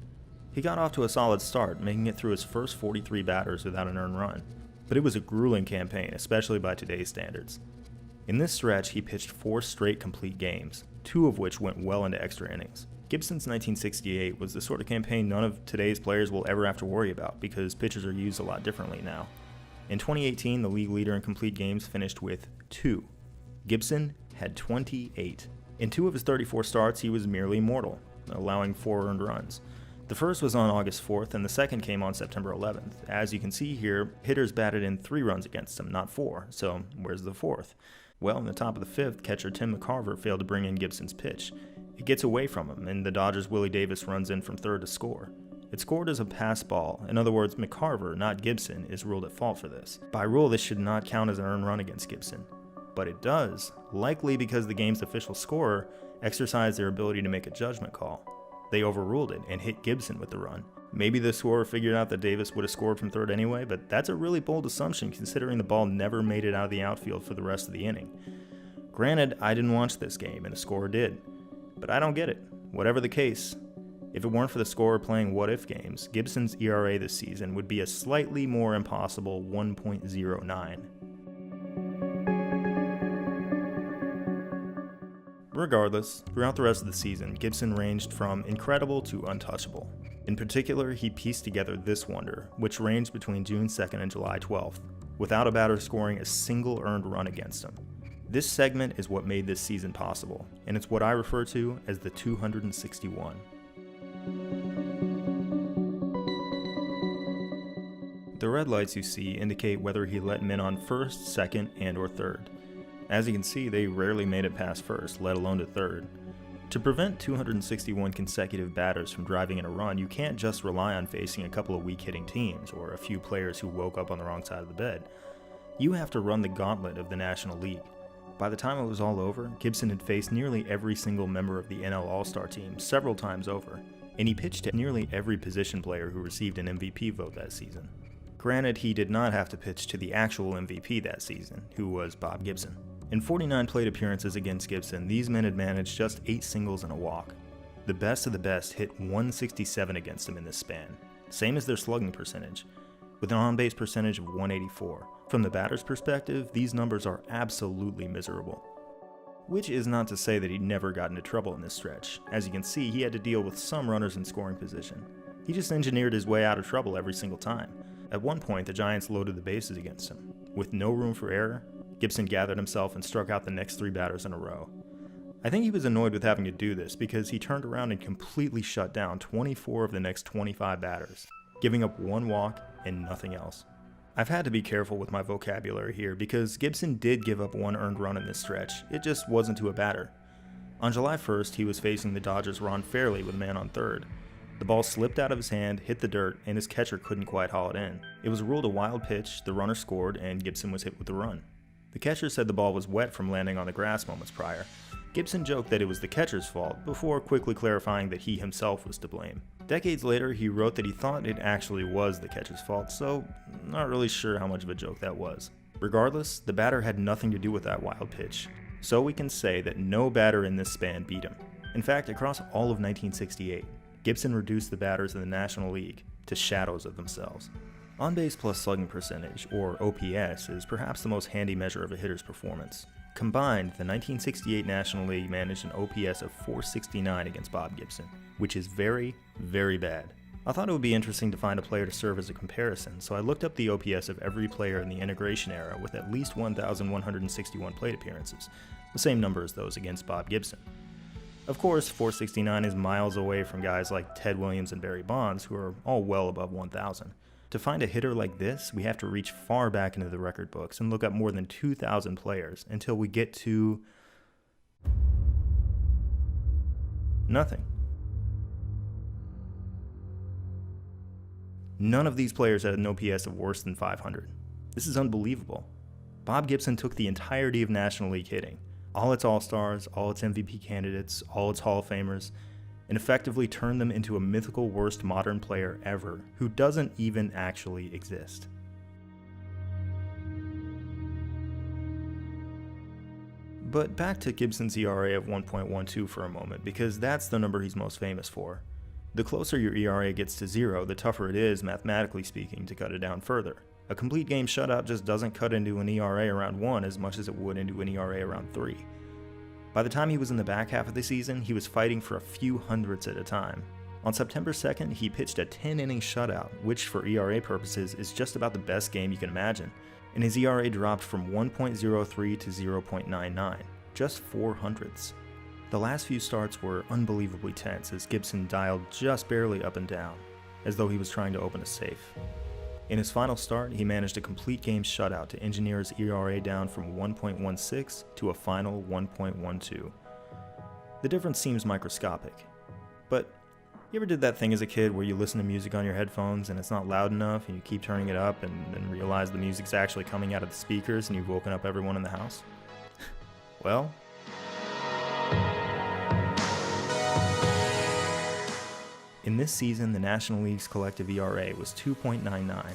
He got off to a solid start, making it through his first 43 batters without an earned run, but it was a grueling campaign, especially by today's standards. In this stretch, he pitched 4 straight complete games, 2 of which went well into extra innings. Gibson's 1968 was the sort of campaign none of today's players will ever have to worry about because pitchers are used a lot differently now. In 2018, the league leader in complete games finished with 2. Gibson had 28. In 2 of his 34 starts, he was merely mortal, allowing 4 earned runs. The first was on August 4th, and the second came on September 11th. As you can see here, hitters batted in 3 runs against him, not 4, so where's the 4th? Well, in the top of the 5th, catcher Tim McCarver failed to bring in Gibson's pitch. It gets away from him, and the Dodgers' Willie Davis runs in from third to score. It's scored as a pass ball. In other words, McCarver, not Gibson, is ruled at fault for this. By rule, this should not count as an earned run against Gibson. but it does, likely because the game's official scorer exercised their ability to make a judgment call. They overruled it and hit Gibson with the run. Maybe the scorer figured out that Davis would have scored from third anyway, but that's a really bold assumption considering the ball never made it out of the outfield for the rest of the inning. Granted, I didn't watch this game and the scorer did, but I don't get it. Whatever the case, if it weren't for the scorer playing what-if games, Gibson's ERA this season would be a slightly more impossible 1.09. Regardless, throughout the rest of the season, Gibson ranged from incredible to untouchable. In particular, he pieced together this wonder, which ranged between June 2nd and July 12th, without a batter scoring a single earned run against him. This segment is what made this season possible, and it's what I refer to as the 261. The red lights you see indicate whether he let men on first, second, and or third. As you can see, they rarely made it past first, let alone to third. To prevent 261 consecutive batters from driving in a run, you can't just rely on facing a couple of weak-hitting teams or a few players who woke up on the wrong side of the bed. You have to run the gauntlet of the National League. By the time it was all over, Gibson had faced nearly every single member of the NL All-Star team several times over, and he pitched to nearly every position player who received an MVP vote that season. Granted, he did not have to pitch to the actual MVP that season, who was Bob Gibson. In 49 plate appearances against Gibson, these men had managed just 8 singles and a walk. The best of the best hit 167 against him in this span, same as their slugging percentage, with an on-base percentage of 184. From the batter's perspective, these numbers are absolutely miserable. Which is not to say that he never got into trouble in this stretch. As you can see, he had to deal with some runners in scoring position. He just engineered his way out of trouble every single time. At one point, the Giants loaded the bases against him. With no room for error, Gibson gathered himself and struck out the next 3 batters in a row. I think he was annoyed with having to do this because he turned around and completely shut down 24 of the next 25 batters, giving up 1 walk and nothing else. I've had to be careful with my vocabulary here because Gibson did give up 1 earned run in this stretch, it just wasn't to a batter. On July 1st, he was facing the Dodgers' Ron Fairley with a man on third. The ball slipped out of his hand, hit the dirt, and his catcher couldn't quite haul it in. It was ruled a wild pitch, the runner scored, and Gibson was hit with the run. The catcher said the ball was wet from landing on the grass moments prior. Gibson joked that it was the catcher's fault, before quickly clarifying that he himself was to blame. Decades later, he wrote that he thought it actually was the catcher's fault, so not really sure how much of a joke that was. Regardless, the batter had nothing to do with that wild pitch, so we can say that no batter in this span beat him. In fact, across all of 1968, Gibson reduced the batters in the National League to shadows of themselves. On-base plus slugging percentage, or OPS, is perhaps the most handy measure of a hitter's performance. Combined, the 1968 National League managed an OPS of .469 against Bob Gibson, which is very, very bad. I thought it would be interesting to find a player to serve as a comparison, so I looked up the OPS of every player in the integration era with at least 1,161 plate appearances, the same number as those against Bob Gibson. Of course, .469 is miles away from guys like Ted Williams and Barry Bonds, who are all well above 1,000. To find a hitter like this, we have to reach far back into the record books and look up more than 2,000 players until we get to nothing. None of these players had an OPS of worse than 500. This is unbelievable. Bob Gibson took the entirety of National League hitting, all its All-Stars, all its MVP candidates, all its Hall of Famers, and effectively turned them into a mythical worst modern player ever who doesn't even actually exist. But back to Gibson's ERA of 1.12 for a moment, because that's the number he's most famous for. The closer your ERA gets to 0, the tougher it is, mathematically speaking, to cut it down further. A complete game shutout just doesn't cut into an ERA around 1 as much as it would into an ERA around 3. By the time he was in the back half of the season, he was fighting for a few hundredths at a time. On September 2nd, he pitched a 10-inning shutout, which for ERA purposes is just about the best game you can imagine, and his ERA dropped from 1.03 to 0.99, just 4 hundredths. The last few starts were unbelievably tense as Gibson dialed just barely up and down, as though he was trying to open a safe. In his final start, he managed a complete game shutout to engineer his ERA down from 1.16 to a final 1.12. The difference seems microscopic, but you ever did that thing as a kid where you listen to music on your headphones and it's not loud enough and you keep turning it up and then realize the music's actually coming out of the speakers and you've woken up everyone in the house? Well, in this season, the National League's collective ERA was 2.99.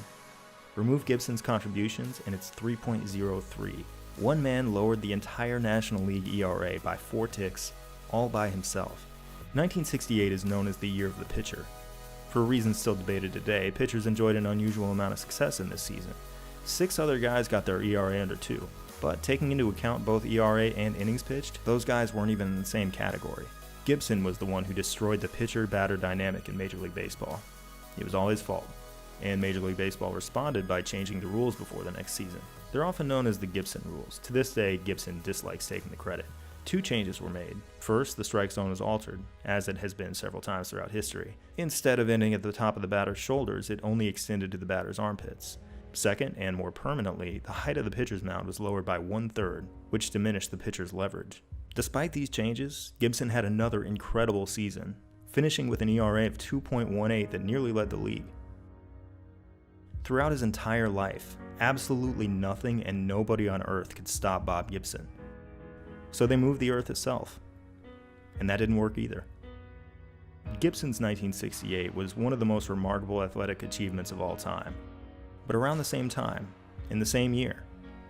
Remove Gibson's contributions, and it's 3.03. One man lowered the entire National League ERA by 4 ticks, all by himself. 1968 is known as the year of the pitcher. For reasons still debated today, pitchers enjoyed an unusual amount of success in this season. 6 other guys got their ERA under 2, but taking into account both ERA and innings pitched, those guys weren't even in the same category. Gibson was the one who destroyed the pitcher-batter dynamic in Major League Baseball. It was all his fault, and Major League Baseball responded by changing the rules before the next season. They're often known as the Gibson rules. To this day, Gibson dislikes taking the credit. 2 changes were made. First, the strike zone was altered, as it has been several times throughout history. Instead of ending at the top of the batter's shoulders, it only extended to the batter's armpits. Second, and more permanently, the height of the pitcher's mound was lowered by 1/3, which diminished the pitcher's leverage. Despite these changes, Gibson had another incredible season, finishing with an ERA of 2.18 that nearly led the league. Throughout his entire life, absolutely nothing and nobody on Earth could stop Bob Gibson. So they moved the Earth itself, and that didn't work either. Gibson's 1968 was one of the most remarkable athletic achievements of all time. But around the same time, in the same year,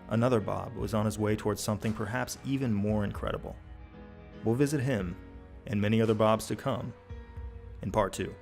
another Bob was on his way towards something perhaps even more incredible. We'll visit him, and many other Bobs to come, in part 2.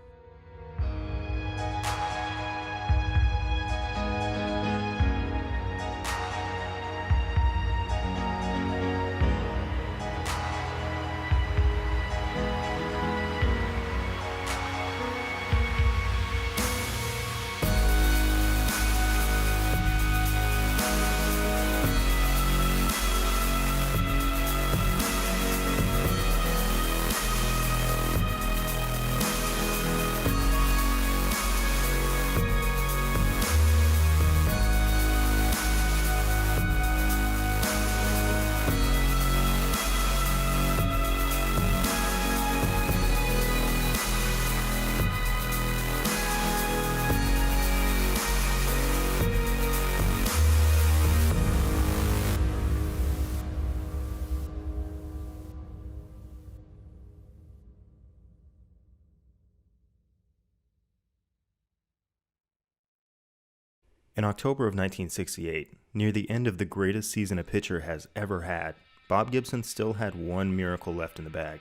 In October of 1968, near the end of the greatest season a pitcher has ever had, Bob Gibson still had one miracle left in the bag.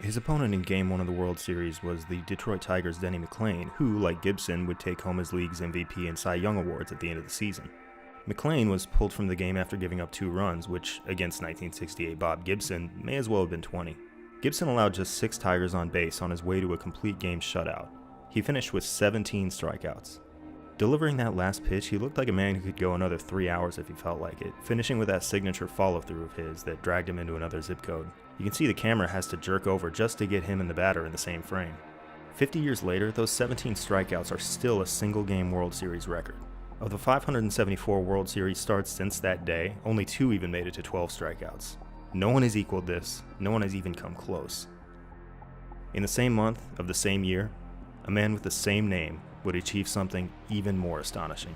His opponent in Game 1 of the World Series was the Detroit Tigers' Denny McLain, who, like Gibson, would take home his league's MVP and Cy Young awards at the end of the season. McLain was pulled from the game after giving up 2 runs, which, against 1968 Bob Gibson, may as well have been 20. Gibson allowed just 6 Tigers on base on his way to a complete game shutout. He finished with 17 strikeouts. Delivering that last pitch, he looked like a man who could go another 3 hours if he felt like it, finishing with that signature follow-through of his that dragged him into another zip code. You can see the camera has to jerk over just to get him and the batter in the same frame. 50 years later, those 17 strikeouts are still a single-game World Series record. Of the 574 World Series starts since that day, only 2 even made it to 12 strikeouts. No one has equaled this, no one has even come close. In the same month of the same year, a man with the same name would achieve something even more astonishing.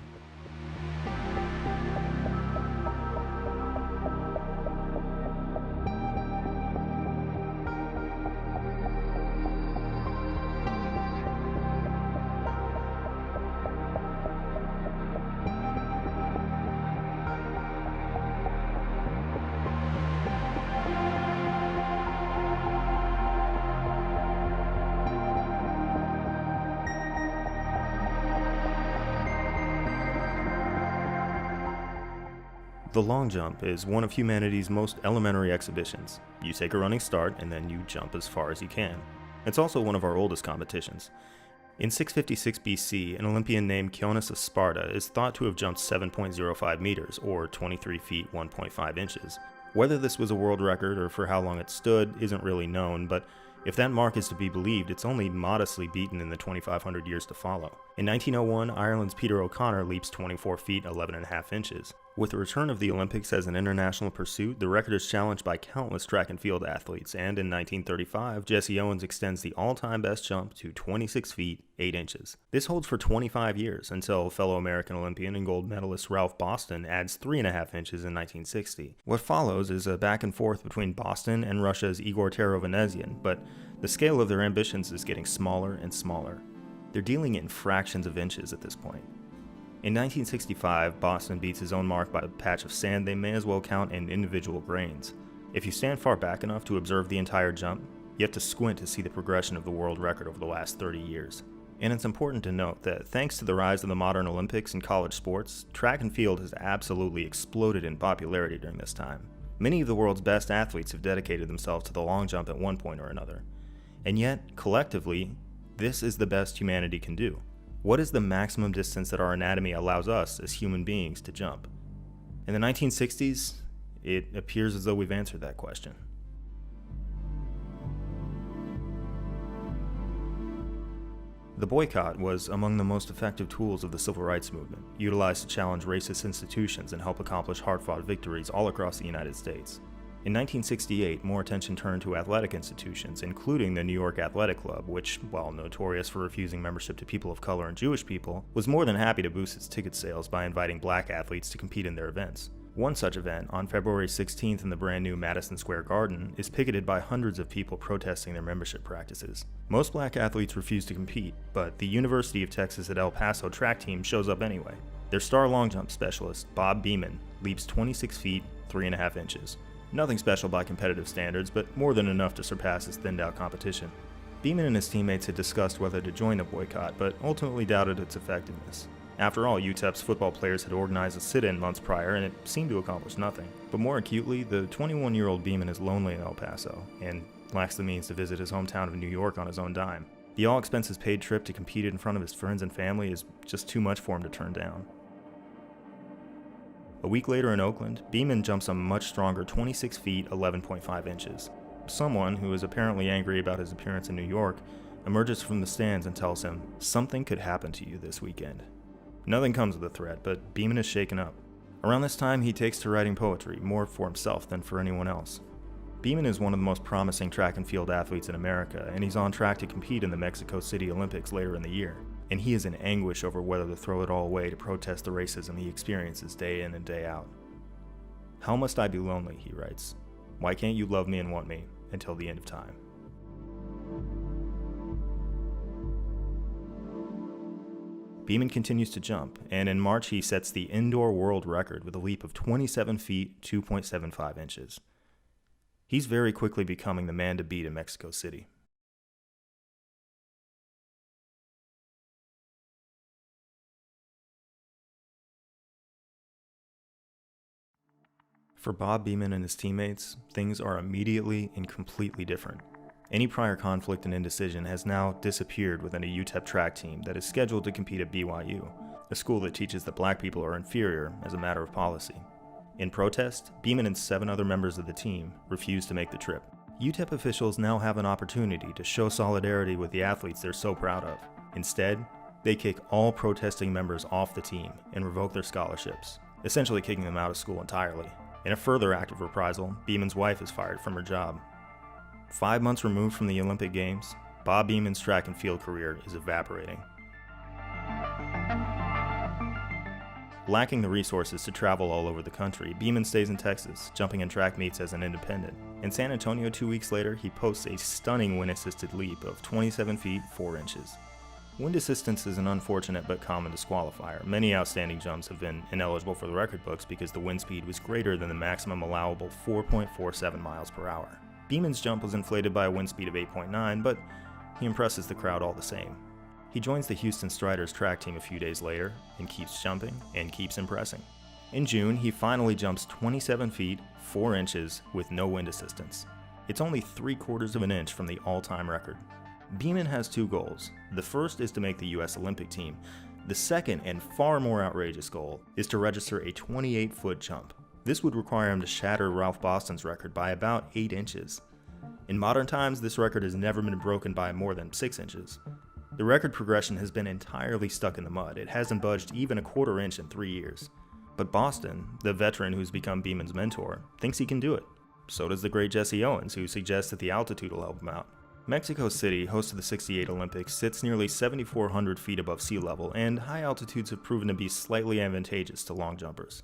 The long jump is one of humanity's most elementary exhibitions. You take a running start and then you jump as far as you can. It's also one of our oldest competitions. In 656 BC, an Olympian named Kionis of Sparta is thought to have jumped 7.05 meters, or 23 feet 1.5 inches. Whether this was a world record or for how long it stood isn't really known, but if that mark is to be believed, it's only modestly beaten in the 2,500 years to follow. In 1901, Ireland's Peter O'Connor leaps 24 feet 11.5 inches. With the return of the Olympics as an international pursuit, the record is challenged by countless track and field athletes, and in 1935, Jesse Owens extends the all-time best jump to 26 feet, 8 inches. This holds for 25 years, until fellow American Olympian and gold medalist Ralph Boston adds 3.5 inches in 1960. What follows is a back and forth between Boston and Russia's Igor Terovanesian, but the scale of their ambitions is getting smaller and smaller. They're dealing in fractions of inches at this point. In 1965, Boston beats his own mark by a patch of sand they may as well count in individual grains. If you stand far back enough to observe the entire jump, you have to squint to see the progression of the world record over the last 30 years. And it's important to note that thanks to the rise of the modern Olympics and college sports, track and field has absolutely exploded in popularity during this time. Many of the world's best athletes have dedicated themselves to the long jump at one point or another. And yet, collectively, this is the best humanity can do. What is the maximum distance that our anatomy allows us as human beings to jump? In the 1960s, it appears as though we've answered that question. The boycott was among the most effective tools of the civil rights movement, utilized to challenge racist institutions and help accomplish hard-fought victories all across the United States. In 1968, more attention turned to athletic institutions, including the New York Athletic Club, which, while notorious for refusing membership to people of color and Jewish people, was more than happy to boost its ticket sales by inviting black athletes to compete in their events. One such event, on February 16th in the brand new Madison Square Garden, is picketed by hundreds of people protesting their membership practices. Most black athletes refuse to compete, but the University of Texas at El Paso track team shows up anyway. Their star long jump specialist, Bob Beamon, leaps 26 feet, 3.5 inches. Nothing special by competitive standards, but more than enough to surpass his thinned-out competition. Beamon and his teammates had discussed whether to join the boycott, but ultimately doubted its effectiveness. After all, UTEP's football players had organized a sit-in months prior, and it seemed to accomplish nothing. But more acutely, the 21-year-old Beamon is lonely in El Paso, and lacks the means to visit his hometown of New York on his own dime. The all-expenses-paid trip to compete in front of his friends and family is just too much for him to turn down. A week later in Oakland, Beamon jumps a much stronger 26 feet, 11.5 inches. Someone, who is apparently angry about his appearance in New York, emerges from the stands and tells him, "Something could happen to you this weekend." Nothing comes of the threat, but Beamon is shaken up. Around this time, he takes to writing poetry, more for himself than for anyone else. Beamon is one of the most promising track and field athletes in America, and he's on track to compete in the Mexico City Olympics later in the year. And he is in anguish over whether to throw it all away to protest the racism he experiences day in and day out. "How must I be lonely," he writes. "Why can't you love me and want me until the end of time?" Beamon continues to jump, and in March he sets the indoor world record with a leap of 27 feet, 2.75 inches. He's very quickly becoming the man to beat in Mexico City. For Bob Beamon and his teammates, things are immediately and completely different. Any prior conflict and indecision has now disappeared within a UTEP track team that is scheduled to compete at BYU, a school that teaches that black people are inferior as a matter of policy. In protest, Beamon and 7 other members of the team refuse to make the trip. UTEP officials now have an opportunity to show solidarity with the athletes they're so proud of. Instead, they kick all protesting members off the team and revoke their scholarships, essentially kicking them out of school entirely. In a further act of reprisal, Beamon's wife is fired from her job. 5 months removed from the Olympic Games, Bob Beamon's track and field career is evaporating. Lacking the resources to travel all over the country, Beamon stays in Texas, jumping in track meets as an independent. In San Antonio 2 weeks later, he posts a stunning wind-assisted leap of 27 feet, 4 inches. Wind assistance is an unfortunate but common disqualifier. Many outstanding jumps have been ineligible for the record books because the wind speed was greater than the maximum allowable 4.47 miles per hour. Beamon's jump was inflated by a wind speed of 8.9, but he impresses the crowd all the same. He joins the Houston Striders track team a few days later and keeps jumping and keeps impressing. In June, he finally jumps 27 feet, 4 inches with no wind assistance. It's only 3/4 of an inch from the all-time record. Beamon has 2 goals. The first is to make the US Olympic team. The second, and far more outrageous goal, is to register a 28-foot jump. This would require him to shatter Ralph Boston's record by about 8 inches. In modern times, this record has never been broken by more than 6 inches. The record progression has been entirely stuck in the mud. It hasn't budged even a 1/4 inch in 3 years. But Boston, the veteran who's become Beeman's mentor, thinks he can do it. So does the great Jesse Owens, who suggests that the altitude will help him out. Mexico City, host of the '68 Olympics, sits nearly 7,400 feet above sea level, and high altitudes have proven to be slightly advantageous to long jumpers.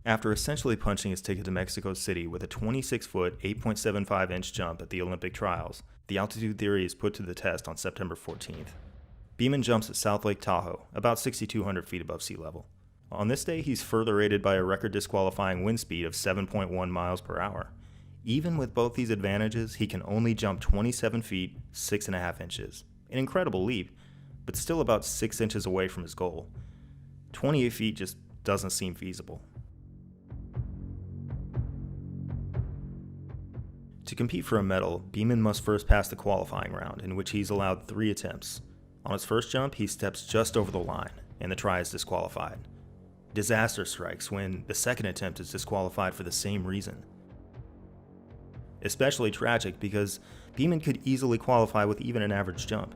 After essentially punching his ticket to Mexico City with a 26-foot, 8.75-inch jump at the Olympic trials, the altitude theory is put to the test on September 14th. Beeman jumps at South Lake Tahoe, about 6,200 feet above sea level. On this day, he's further aided by a record disqualifying wind speed of 7.1 miles per hour. Even with both these advantages, he can only jump 27 feet, 6.5 inches. An incredible leap, but still about 6 inches away from his goal. 28 feet just doesn't seem feasible. To compete for a medal, Beeman must first pass the qualifying round, in which he's allowed 3 attempts. On his first jump, he steps just over the line, and the try is disqualified. Disaster strikes when the second attempt is disqualified for the same reason. Especially tragic because Beeman could easily qualify with even an average jump.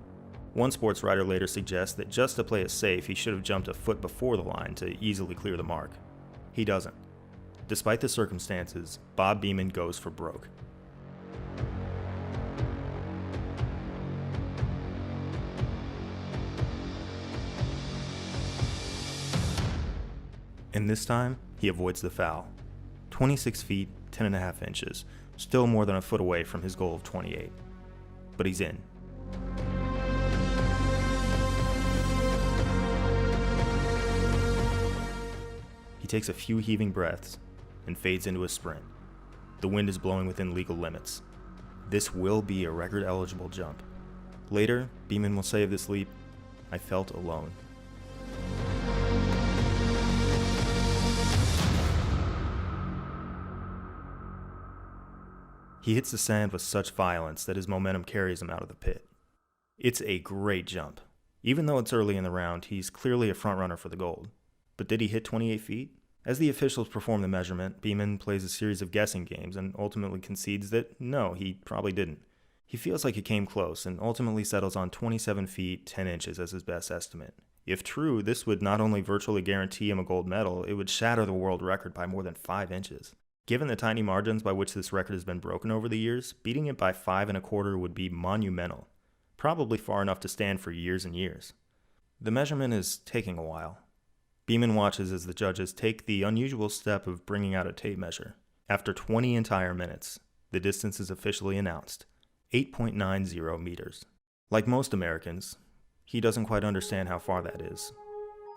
One sports writer later suggests that just to play it safe, he should have jumped a foot before the line to easily clear the mark. He doesn't. Despite the circumstances, Bob Beeman goes for broke. And this time, he avoids the foul. 26 feet, 10.5 inches, still more than a foot away from his goal of 28. But he's in. He takes a few heaving breaths and fades into a sprint. The wind is blowing within legal limits. This will be a record-eligible jump. Later, Beeman will say of this leap, "I felt alone." He hits the sand with such violence that his momentum carries him out of the pit. It's a great jump. Even though it's early in the round, he's clearly a frontrunner for the gold. But did he hit 28 feet? As the officials perform the measurement, Beeman plays a series of guessing games and ultimately concedes that no, he probably didn't. He feels like he came close and ultimately settles on 27 feet, 10 inches as his best estimate. If true, this would not only virtually guarantee him a gold medal, it would shatter the world record by more than 5 inches. Given the tiny margins by which this record has been broken over the years, beating it by 5.25 would be monumental, probably far enough to stand for years and years. The measurement is taking a while. Beeman watches as the judges take the unusual step of bringing out a tape measure. After 20 entire minutes, the distance is officially announced, 8.90 meters. Like most Americans, he doesn't quite understand how far that is.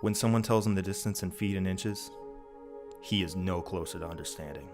When someone tells him the distance in feet and inches, he is no closer to understanding.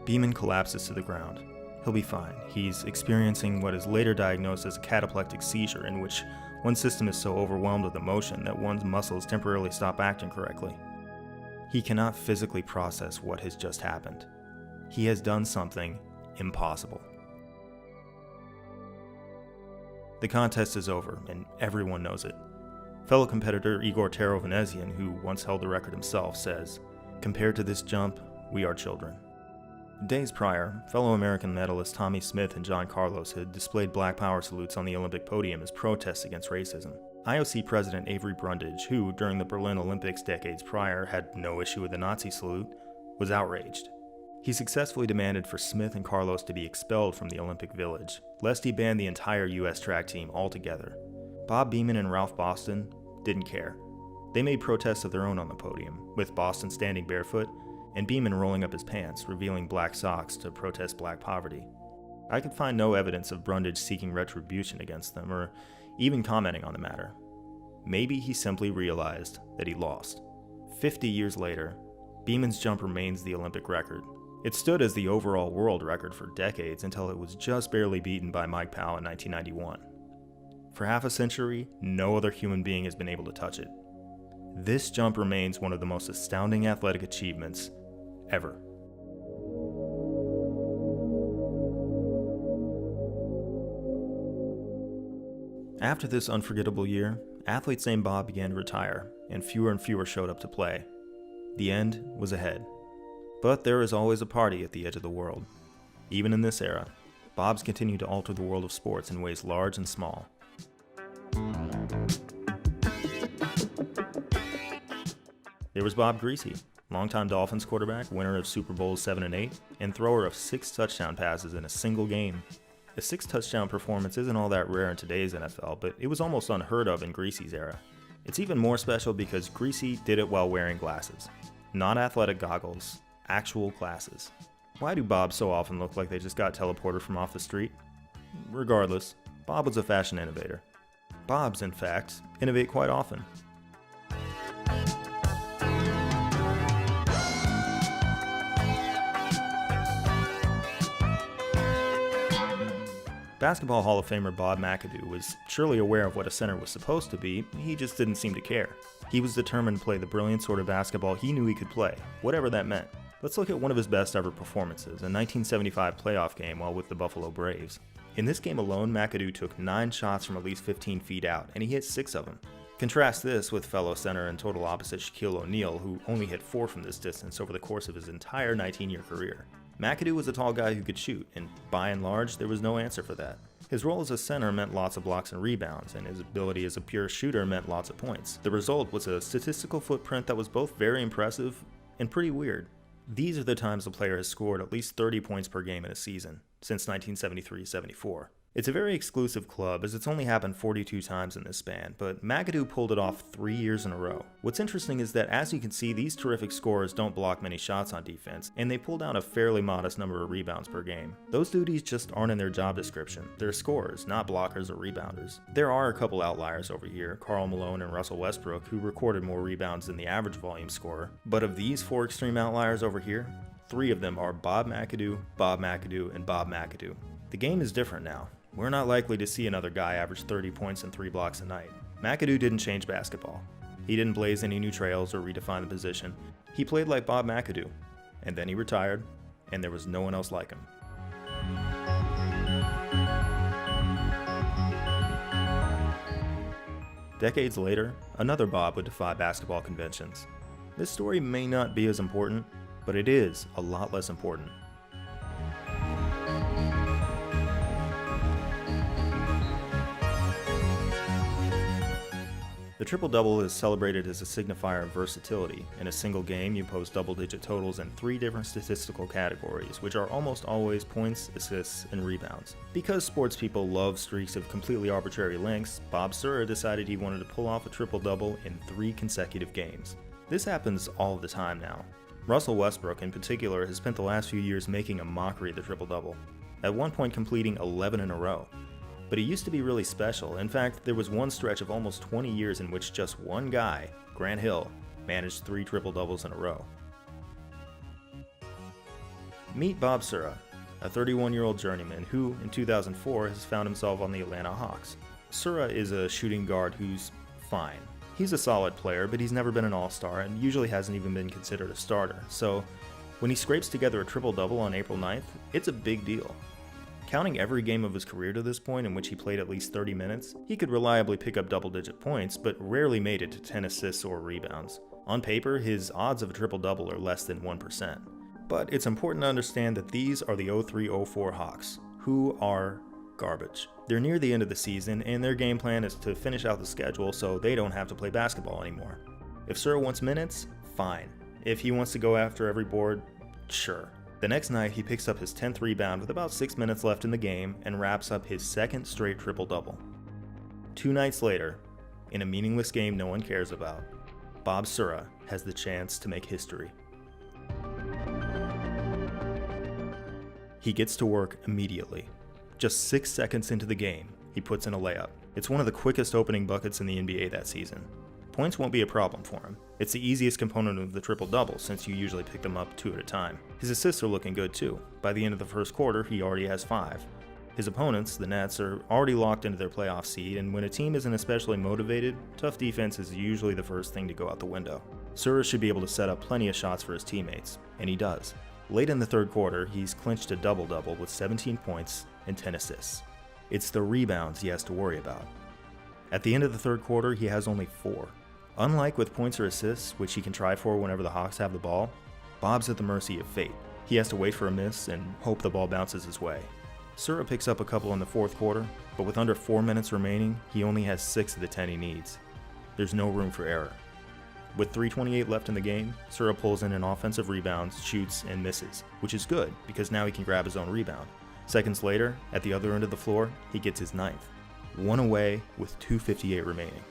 Beeman collapses to the ground. He'll be fine. He's experiencing what is later diagnosed as a cataplectic seizure, in which one system is so overwhelmed with emotion that one's muscles temporarily stop acting correctly. He cannot physically process what has just happened. He has done something impossible. The contest is over, and everyone knows it. Fellow competitor Igor Taro-Venezian, who once held the record himself, says, "Compared to this jump, we are children." Days prior, fellow American medalists Tommy Smith and John Carlos had displayed Black Power salutes on the Olympic podium as protests against racism. IOC President Avery Brundage, who during the Berlin Olympics decades prior had no issue with the Nazi salute, was outraged. He successfully demanded for Smith and Carlos to be expelled from the Olympic Village, lest he ban the entire U.S. track team altogether. Bob Beeman and Ralph Boston didn't care. They made protests of their own on the podium, with Boston standing barefoot and Beeman rolling up his pants, revealing black socks to protest black poverty. I could find no evidence of Brundage seeking retribution against them, or even commenting on the matter. maybe he simply realized that he lost. 50 years later, Beeman's jump remains the Olympic record. It stood as the overall world record for decades until it was just barely beaten by Mike Powell in 1991. For half a century, no other human being has been able to touch it. This jump remains one of the most astounding athletic achievements ever. After this unforgettable year, athletes named Bob began to retire, and fewer showed up to play. The end was ahead. But there is always a party at the edge of the world. Even in this era, Bob's continued to alter the world of sports in ways large and small. There was Bob Greasy, longtime Dolphins quarterback, winner of Super Bowls 7 and 8, and thrower of 6 touchdown passes in a single game. A 6-touchdown performance isn't all that rare in today's NFL, but it was almost unheard of in Greasy's era. It's even more special because Greasy did it while wearing glasses. Not athletic goggles, actual glasses. Why do Bobs so often look like they just got teleported from off the street? Regardless, Bob was a fashion innovator. Bobs, in fact, innovate quite often. Basketball Hall of Famer Bob McAdoo was surely aware of what a center was supposed to be, he just didn't seem to care. He was determined to play the brilliant sort of basketball he knew he could play, whatever that meant. Let's look at one of his best ever performances, a 1975 playoff game while with the Buffalo Braves. In this game alone, McAdoo took 9 shots from at least 15 feet out, and he hit 6 of them. Contrast this with fellow center and total opposite Shaquille O'Neal, who only hit 4 from this distance over the course of his entire 19-year career. McAdoo was a tall guy who could shoot, and by and large, there was no answer for that. His role as a center meant lots of blocks and rebounds, and his ability as a pure shooter meant lots of points. The result was a statistical footprint that was both very impressive and pretty weird. These are the times a player has scored at least 30 points per game in a season, since 1973-74. It's a very exclusive club, as it's only happened 42 times in this span, but McAdoo pulled it off 3 years in a row. What's interesting is that, as you can see, these terrific scorers don't block many shots on defense, and they pull down a fairly modest number of rebounds per game. Those duties just aren't in their job description. They're scorers, not blockers or rebounders. There are a couple outliers over here, Karl Malone and Russell Westbrook, who recorded more rebounds than the average volume scorer, but of these 4 extreme outliers over here, 3 of them are Bob McAdoo, and Bob McAdoo. The game is different now. We're not likely to see another guy average 30 points and 3 blocks a night. McAdoo didn't change basketball. He didn't blaze any new trails or redefine the position. He played like Bob McAdoo, and then he retired, and there was no one else like him. Decades later, another Bob would defy basketball conventions. This story may not be as important, but it is a lot less important. The triple-double is celebrated as a signifier of versatility. In a single game, you post double-digit totals in 3 different statistical categories, which are almost always points, assists, and rebounds. Because sports people love streaks of completely arbitrary lengths, Bob Sura decided he wanted to pull off a triple-double in 3 consecutive games. This happens all the time now. Russell Westbrook, in particular, has spent the last few years making a mockery of the triple-double, at one point completing 11 in a row. But it used to be really special. In fact, there was one stretch of almost 20 years in which just one guy, Grant Hill, managed 3 triple-doubles in a row. Meet Bob Sura, a 31-year-old journeyman who, in 2004, has found himself on the Atlanta Hawks. Sura is a shooting guard who's fine. He's a solid player, but he's never been an all-star and usually hasn't even been considered a starter. So, when he scrapes together a triple-double on April 9th, it's a big deal. Counting every game of his career to this point in which he played at least 30 minutes, he could reliably pick up double-digit points, but rarely made it to 10 assists or rebounds. On paper, his odds of a triple-double are less than 1%. But it's important to understand that these are the 03-04 Hawks, who are garbage. They're near the end of the season, and their game plan is to finish out the schedule so they don't have to play basketball anymore. If Sura wants minutes, fine. If he wants to go after every board, sure. The next night, he picks up his 10th rebound with about 6 minutes left in the game and wraps up his 2nd straight triple-double. 2 nights later, in a meaningless game no one cares about, Bob Sura has the chance to make history. He gets to work immediately. Just 6 seconds into the game, he puts in a layup. It's one of the quickest opening buckets in the NBA that season. Points won't be a problem for him. It's the easiest component of the triple-double since you usually pick them up 2 at a time. His assists are looking good too. By the end of the first quarter, he already has 5. His opponents, the Nets, are already locked into their playoff seed, and when a team isn't especially motivated, tough defense is usually the first thing to go out the window. Sura should be able to set up plenty of shots for his teammates, and he does. Late in the third quarter, he's clinched a double-double with 17 points and 10 assists. It's the rebounds he has to worry about. At the end of the third quarter, he has only 4. Unlike with points or assists, which he can try for whenever the Hawks have the ball, Bob's at the mercy of fate. He has to wait for a miss and hope the ball bounces his way. Sura picks up a couple in the fourth quarter, but with under 4 minutes remaining, he only has 6 of the 10 he needs. There's no room for error. With 3:28 left in the game, Sura pulls in an offensive rebound, shoots, and misses, which is good because now he can grab his own rebound. Seconds later, at the other end of the floor, he gets his 9th. 1 away with 2:58 remaining.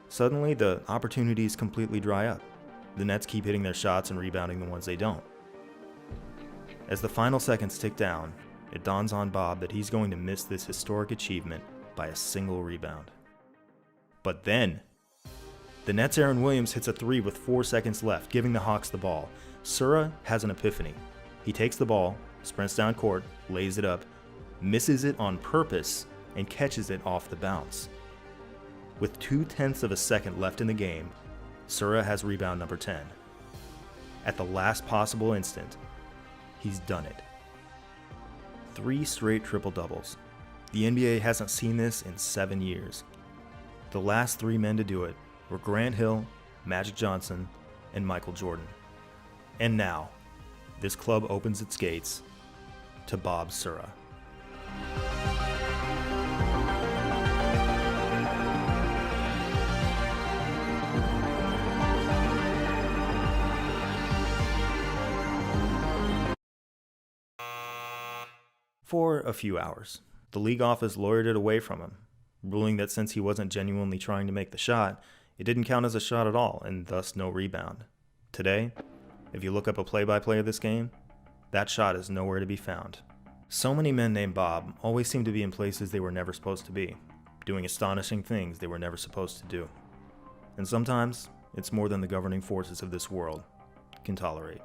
Suddenly, the opportunities completely dry up. The Nets keep hitting their shots and rebounding the ones they don't. As the final seconds tick down, it dawns on Bob that he's going to miss this historic achievement by a single rebound. But then, the Nets' Aaron Williams hits a 3 with 4 seconds left, giving the Hawks the ball. Sura has an epiphany. He takes the ball, sprints down court, lays it up, misses it on purpose, and catches it off the bounce. With 0.2 of a second left in the game, Sura has rebound number 10. At the last possible instant, he's done it. 3 straight triple-doubles. The NBA hasn't seen this in 7 years. The last 3 men to do it were Grant Hill, Magic Johnson, and Michael Jordan. And now, this club opens its gates to Bob Sura. For a few hours, the league office lawyered it away from him, ruling that since he wasn't genuinely trying to make the shot, it didn't count as a shot at all, and thus no rebound. Today, if you look up a play-by-play of this game, that shot is nowhere to be found. So many men named Bob always seem to be in places they were never supposed to be, doing astonishing things they were never supposed to do. And sometimes, it's more than the governing forces of this world can tolerate.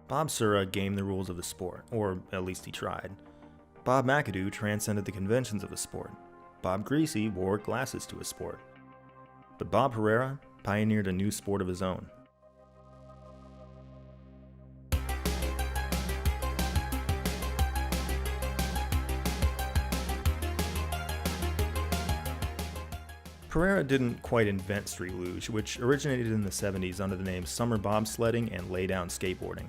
Bob Sura gamed the rules of the sport, or at least he tried. Bob McAdoo transcended the conventions of the sport. Bob Greasy wore glasses to his sport. But Bob Herrera pioneered a new sport of his own. Herrera didn't quite invent street luge, which originated in the 70s under the names summer bobsledding and lay-down skateboarding.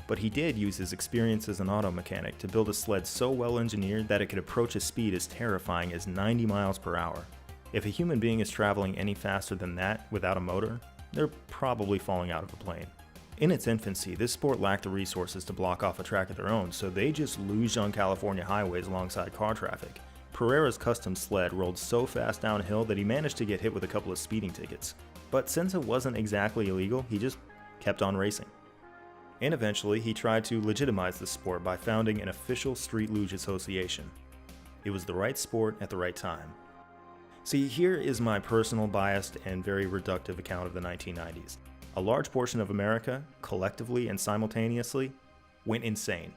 But he did use his experience as an auto mechanic to build a sled so well engineered that it could approach a speed as terrifying as 90 miles per hour. If a human being is traveling any faster than that without a motor, they're probably falling out of a plane. In its infancy, this sport lacked the resources to block off a track of their own, so they just luged on California highways alongside car traffic. Herrera's custom sled rolled so fast downhill that he managed to get hit with a couple of speeding tickets. But since it wasn't exactly illegal, he just kept on racing. And eventually, he tried to legitimize the sport by founding an official street luge association. It was the right sport at the right time. See, here is my personal biased and very reductive account of the 1990s. A large portion of America, collectively and simultaneously, went insane.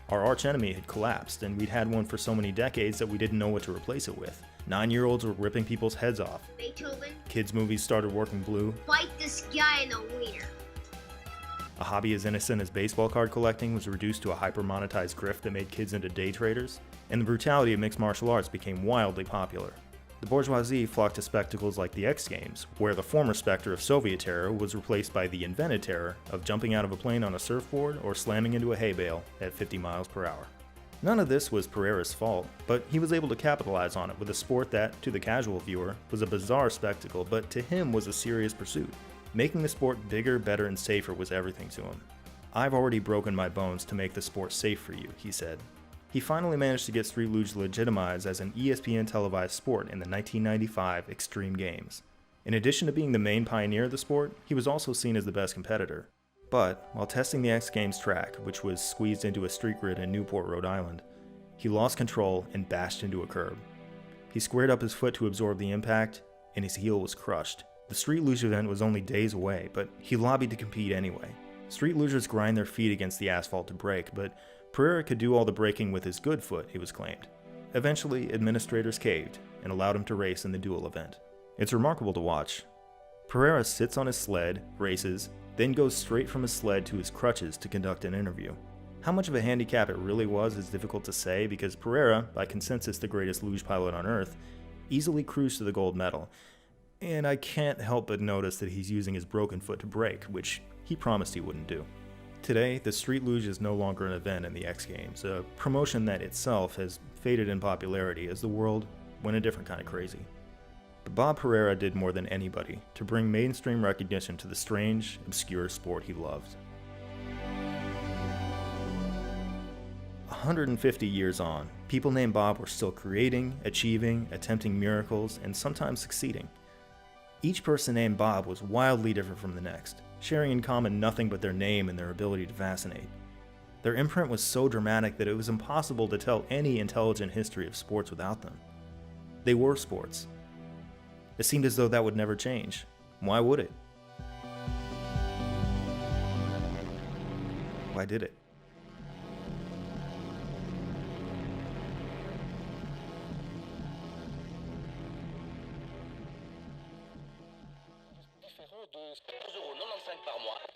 Our archenemy had collapsed, and we'd had one for so many decades that we didn't know what to replace it with. 9-year-olds were ripping people's heads off. Beethoven. Kids' movies started working blue. Fight this guy in the wiener. A hobby as innocent as baseball card collecting was reduced to a hyper-monetized grift that made kids into day traders. And the brutality of mixed martial arts became wildly popular. The bourgeoisie flocked to spectacles like the X Games, where the former specter of Soviet terror was replaced by the invented terror of jumping out of a plane on a surfboard or slamming into a hay bale at 50 miles per hour. None of this was Herrera's fault, but he was able to capitalize on it with a sport that, to the casual viewer, was a bizarre spectacle, but to him was a serious pursuit. Making the sport bigger, better, and safer was everything to him. "I've already broken my bones to make the sport safe for you," he said. He finally managed to get street luge legitimized as an ESPN televised sport in the 1995 Extreme Games. In addition to being the main pioneer of the sport, he was also seen as the best competitor. But while testing the X Games track, which was squeezed into a street grid in Newport, Rhode Island, he lost control and bashed into a curb. He squared up his foot to absorb the impact, and his heel was crushed. The Street Luge event was only days away, but he lobbied to compete anyway. Street lugers grind their feet against the asphalt to brake, but Pereira could do all the braking with his good foot, it was claimed. Eventually, administrators caved and allowed him to race in the dual event. It's remarkable to watch. Pereira sits on his sled, races, then goes straight from his sled to his crutches to conduct an interview. How much of a handicap it really was is difficult to say because Pereira, by consensus the greatest luge pilot on earth, easily cruised to the gold medal. And I can't help but notice that he's using his broken foot to brake, which he promised he wouldn't do. Today, the Street Luge is no longer an event in the X Games, a promotion that itself has faded in popularity as the world went a different kind of crazy. But Bob Pereira did more than anybody to bring mainstream recognition to the strange, obscure sport he loved. 150 years on, people named Bob were still creating, achieving, attempting miracles, and sometimes succeeding. Each person named Bob was wildly different from the next, sharing in common nothing but their name and their ability to fascinate. Their imprint was so dramatic that it was impossible to tell any intelligent history of sports without them. They were sports. It seemed as though that would never change. Why would it? Why did it? Par mois.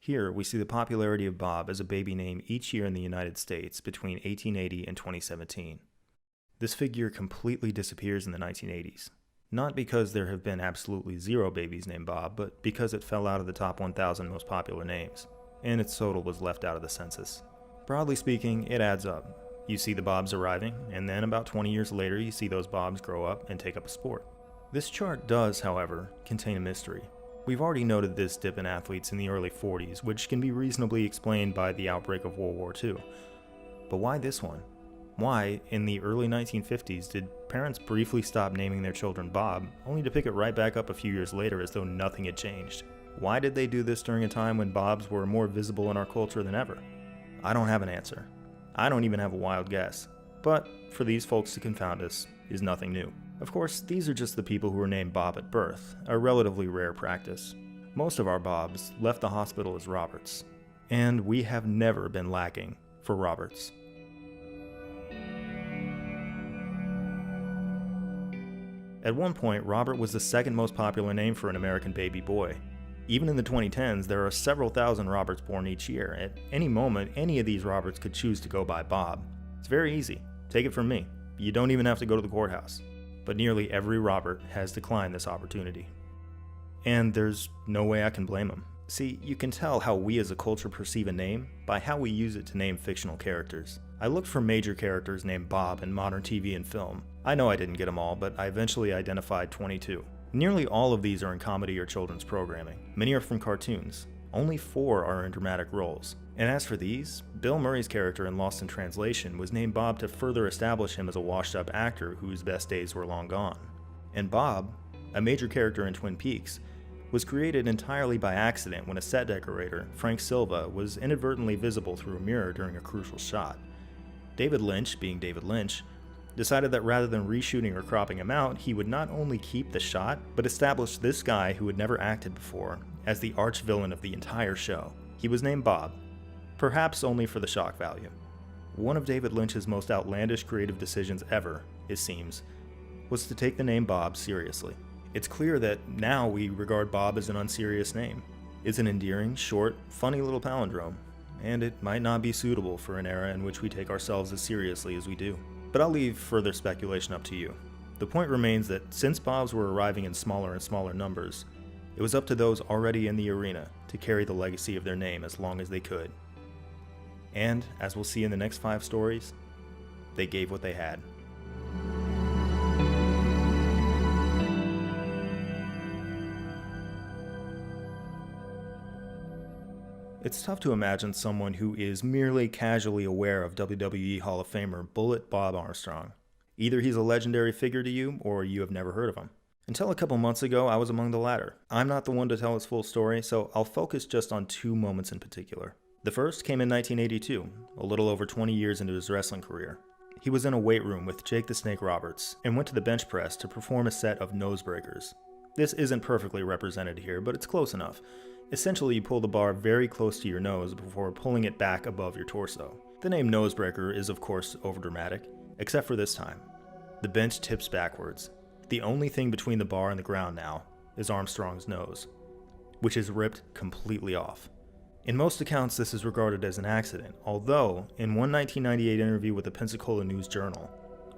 Here, we see the popularity of Bob as a baby name each year in the United States between 1880 and 2017. This figure completely disappears in the 1980s. Not because there have been absolutely zero babies named Bob, but because it fell out of the top 1,000 most popular names, and its total was left out of the census. Broadly speaking, it adds up. You see the Bobs arriving, and then about 20 years later you see those Bobs grow up and take up a sport. This chart does, however, contain a mystery. We've already noted this dip in athletes in the early 40s, which can be reasonably explained by the outbreak of World War II. But why this one? Why, in the early 1950s, did parents briefly stop naming their children Bob, only to pick it right back up a few years later as though nothing had changed? Why did they do this during a time when Bobs were more visible in our culture than ever? I don't have an answer. I don't even have a wild guess. But for these folks to confound us is nothing new. Of course, these are just the people who were named Bob at birth, a relatively rare practice. Most of our Bobs left the hospital as Roberts, and we have never been lacking for Roberts. At one point, Robert was the second most popular name for an American baby boy. Even in the 2010s, there are several thousand Roberts born each year. At any moment, any of these Roberts could choose to go by Bob. It's very easy. Take it from me. You don't even have to go to the courthouse. But nearly every Robert has declined this opportunity. And there's no way I can blame him. See, you can tell how we as a culture perceive a name by how we use it to name fictional characters. I looked for major characters named Bob in modern TV and film. I know I didn't get them all, but I eventually identified 22. Nearly all of these are in comedy or children's programming. Many are from cartoons. Only 4 are in dramatic roles. And as for these, Bill Murray's character in Lost in Translation was named Bob to further establish him as a washed-up actor whose best days were long gone. And Bob, a major character in Twin Peaks, was created entirely by accident when a set decorator, Frank Silva, was inadvertently visible through a mirror during a crucial shot. David Lynch, being David Lynch, decided that rather than reshooting or cropping him out, he would not only keep the shot, but establish this guy who had never acted before as the arch-villain of the entire show. He was named Bob, perhaps only for the shock value. One of David Lynch's most outlandish creative decisions ever, it seems, was to take the name Bob seriously. It's clear that now we regard Bob as an unserious name. It's an endearing, short, funny little palindrome, and it might not be suitable for an era in which we take ourselves as seriously as we do. But I'll leave further speculation up to you. The point remains that since Bobs were arriving in smaller and smaller numbers, It was up to those already in the arena to carry the legacy of their name as long as they could. And, as we'll see in the next 5 stories, they gave what they had. It's tough to imagine someone who is merely casually aware of WWE Hall of Famer Bullet Bob Armstrong. Either he's a legendary figure to you, or you have never heard of him. Until a couple months ago, I was among the latter. I'm not the one to tell his full story, so I'll focus just on 2 moments in particular. The first came in 1982, a little over 20 years into his wrestling career. He was in a weight room with Jake the Snake Roberts, and went to the bench press to perform a set of nose breakers. This isn't perfectly represented here, but it's close enough. Essentially, you pull the bar very close to your nose before pulling it back above your torso. The name nosebreaker is of course overdramatic, except for this time. The bench tips backwards. The only thing between the bar and the ground now is Armstrong's nose, which is ripped completely off. In most accounts, this is regarded as an accident, although in one 1998 interview with the Pensacola News-Journal,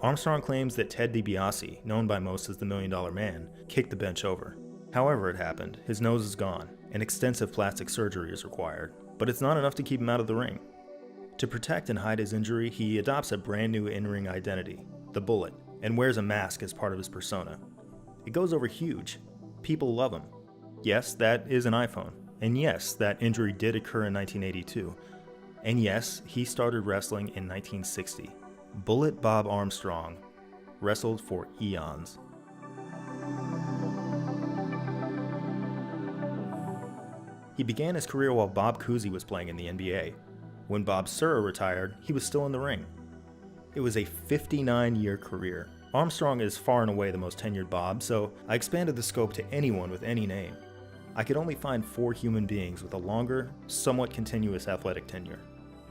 Armstrong claims that Ted DiBiase, known by most as the $1 Million Man, kicked the bench over. However it happened, his nose is gone, and extensive plastic surgery is required, but it's not enough to keep him out of the ring. To protect and hide his injury, he adopts a brand new in-ring identity, the Bullet, and wears a mask as part of his persona. It goes over huge. People love him. Yes, that is an iPhone, and yes, that injury did occur in 1982, and yes, he started wrestling in 1960. Bullet Bob Armstrong wrestled for eons. He began his career while Bob Cousy was playing in the NBA. When Bob Sura retired, he was still in the ring. It was a 59-year career. Armstrong is far and away the most tenured Bob, so I expanded the scope to anyone with any name. I could only find 4 human beings with a longer, somewhat continuous athletic tenure.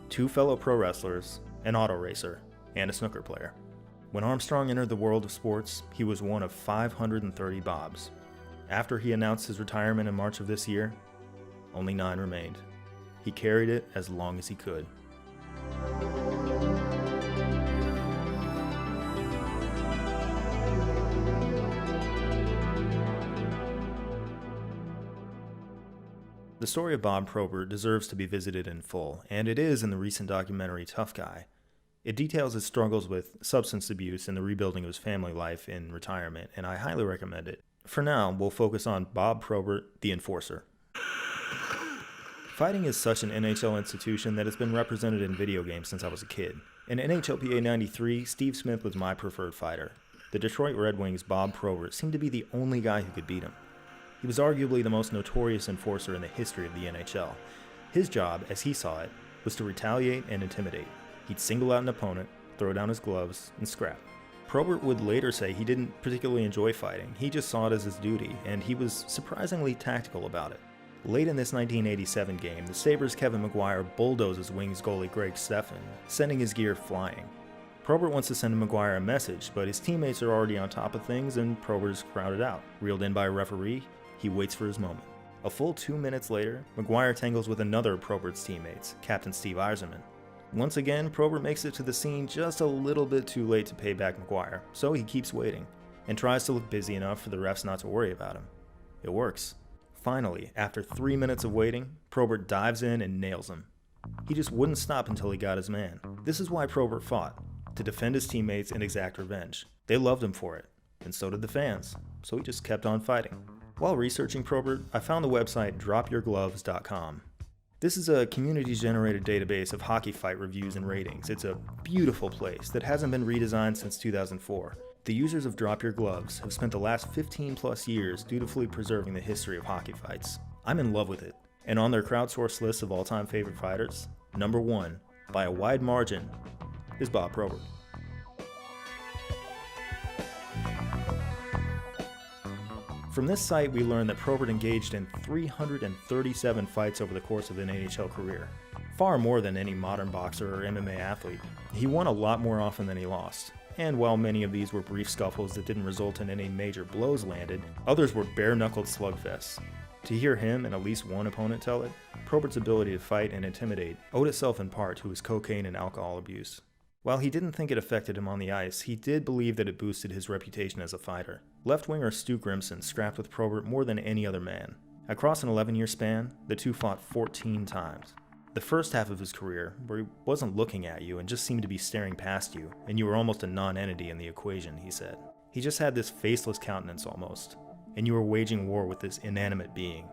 2 fellow pro wrestlers, an auto racer, and a snooker player. When Armstrong entered the world of sports, he was one of 530 Bobs. After he announced his retirement in March of this year, only 9 remained. He carried it as long as he could. The story of Bob Probert deserves to be visited in full, and it is in the recent documentary Tough Guy. It details his struggles with substance abuse and the rebuilding of his family life in retirement, and I highly recommend it. For now, we'll focus on Bob Probert, the Enforcer. Fighting is such an NHL institution that it's been represented in video games since I was a kid. In NHLPA 93, Steve Smith was my preferred fighter. The Detroit Red Wings' Bob Probert seemed to be the only guy who could beat him. He was arguably the most notorious enforcer in the history of the NHL. His job, as he saw it, was to retaliate and intimidate. He'd single out an opponent, throw down his gloves, and scrap. Probert would later say he didn't particularly enjoy fighting, he just saw it as his duty, and he was surprisingly tactical about it. Late in this 1987 game, the Sabres' Kevin McGuire bulldozes Wings goalie Greg Stephan, sending his gear flying. Probert wants to send McGuire a message, but his teammates are already on top of things and Probert's crowded out. Reeled in by a referee, he waits for his moment. A full 2 minutes later, McGuire tangles with another of Probert's teammates, Captain Steve Yzerman. Once again, Probert makes it to the scene just a little bit too late to pay back McGuire, so he keeps waiting, and tries to look busy enough for the refs not to worry about him. It works. Finally, after 3 minutes of waiting, Probert dives in and nails him. He just wouldn't stop until he got his man. This is why Probert fought, to defend his teammates and exact revenge. They loved him for it, and so did the fans, so he just kept on fighting. While researching Probert, I found the website dropyourgloves.com. This is a community-generated database of hockey fight reviews and ratings. It's a beautiful place that hasn't been redesigned since 2004. The users of Drop Your Gloves have spent the last 15 plus years dutifully preserving the history of hockey fights. I'm in love with it, and on their crowdsourced list of all-time favorite fighters, number 1, by a wide margin, is Bob Probert. From this site, we learned that Probert engaged in 337 fights over the course of an NHL career, far more than any modern boxer or MMA athlete. He won a lot more often than he lost. And while many of these were brief scuffles that didn't result in any major blows landed, others were bare-knuckled slugfests. To hear him and at least one opponent tell it, Probert's ability to fight and intimidate owed itself in part to his cocaine and alcohol abuse. While he didn't think it affected him on the ice, he did believe that it boosted his reputation as a fighter. Left-winger Stu Grimson scrapped with Probert more than any other man. Across an 11-year span, the two fought 14 times. The first half of his career, where he wasn't looking at you and just seemed to be staring past you, and you were almost a non-entity in the equation, he said. He just had this faceless countenance almost, and you were waging war with this inanimate being.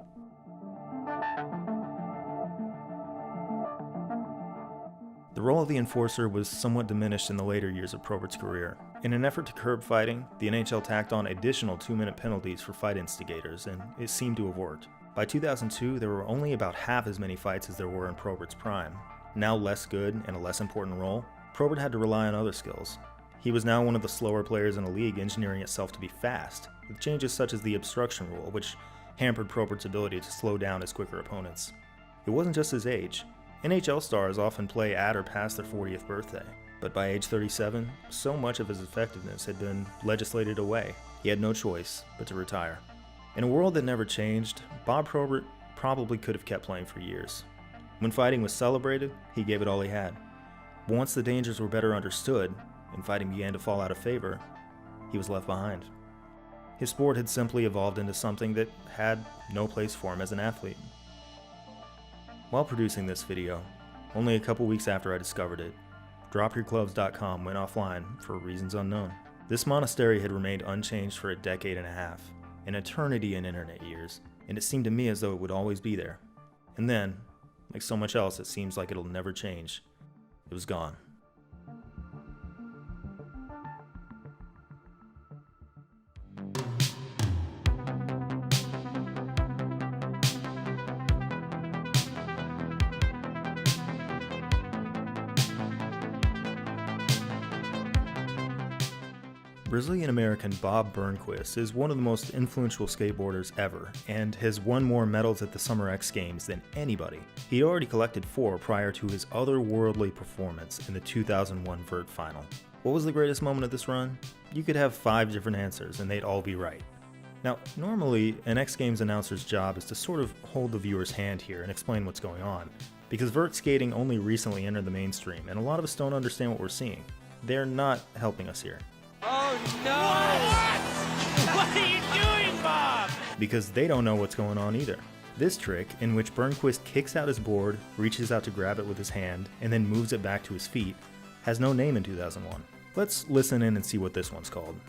The role of the enforcer was somewhat diminished in the later years of Probert's career. In an effort to curb fighting, the NHL tacked on additional 2-minute penalties for fight instigators, and it seemed to have worked. By 2002, there were only about half as many fights as there were in Probert's prime. Now less good and a less important role, Probert had to rely on other skills. He was now one of the slower players in the league, engineering itself to be fast, with changes such as the obstruction rule, which hampered Probert's ability to slow down his quicker opponents. It wasn't just his age. NHL stars often play at or past their 40th birthday, but by age 37, so much of his effectiveness had been legislated away. He had no choice but to retire. In a world that never changed, Bob Probert probably could have kept playing for years. When fighting was celebrated, he gave it all he had. But once the dangers were better understood, and fighting began to fall out of favor, he was left behind. His sport had simply evolved into something that had no place for him as an athlete. While producing this video, only a couple weeks after I discovered it, DropYourGloves.com went offline for reasons unknown. This monastery had remained unchanged for a decade and a half, an eternity in internet years, and it seemed to me as though it would always be there. And then, like so much else, it seems like it'll never change. It was gone. Brazilian-American Bob Burnquist is one of the most influential skateboarders ever, and has won more medals at the Summer X Games than anybody. He already collected 4 prior to his otherworldly performance in the 2001 Vert Final. What was the greatest moment of this run? You could have 5 different answers and they'd all be right. Now, normally, an X Games announcer's job is to sort of hold the viewer's hand here and explain what's going on, because vert skating only recently entered the mainstream, and a lot of us don't understand what we're seeing. They're not helping us here. Oh no! What are you doing, Bob? Because they don't know what's going on either. This trick, in which Burnquist kicks out his board, reaches out to grab it with his hand, and then moves it back to his feet, has no name in 2001. Let's listen in and see what this one's called.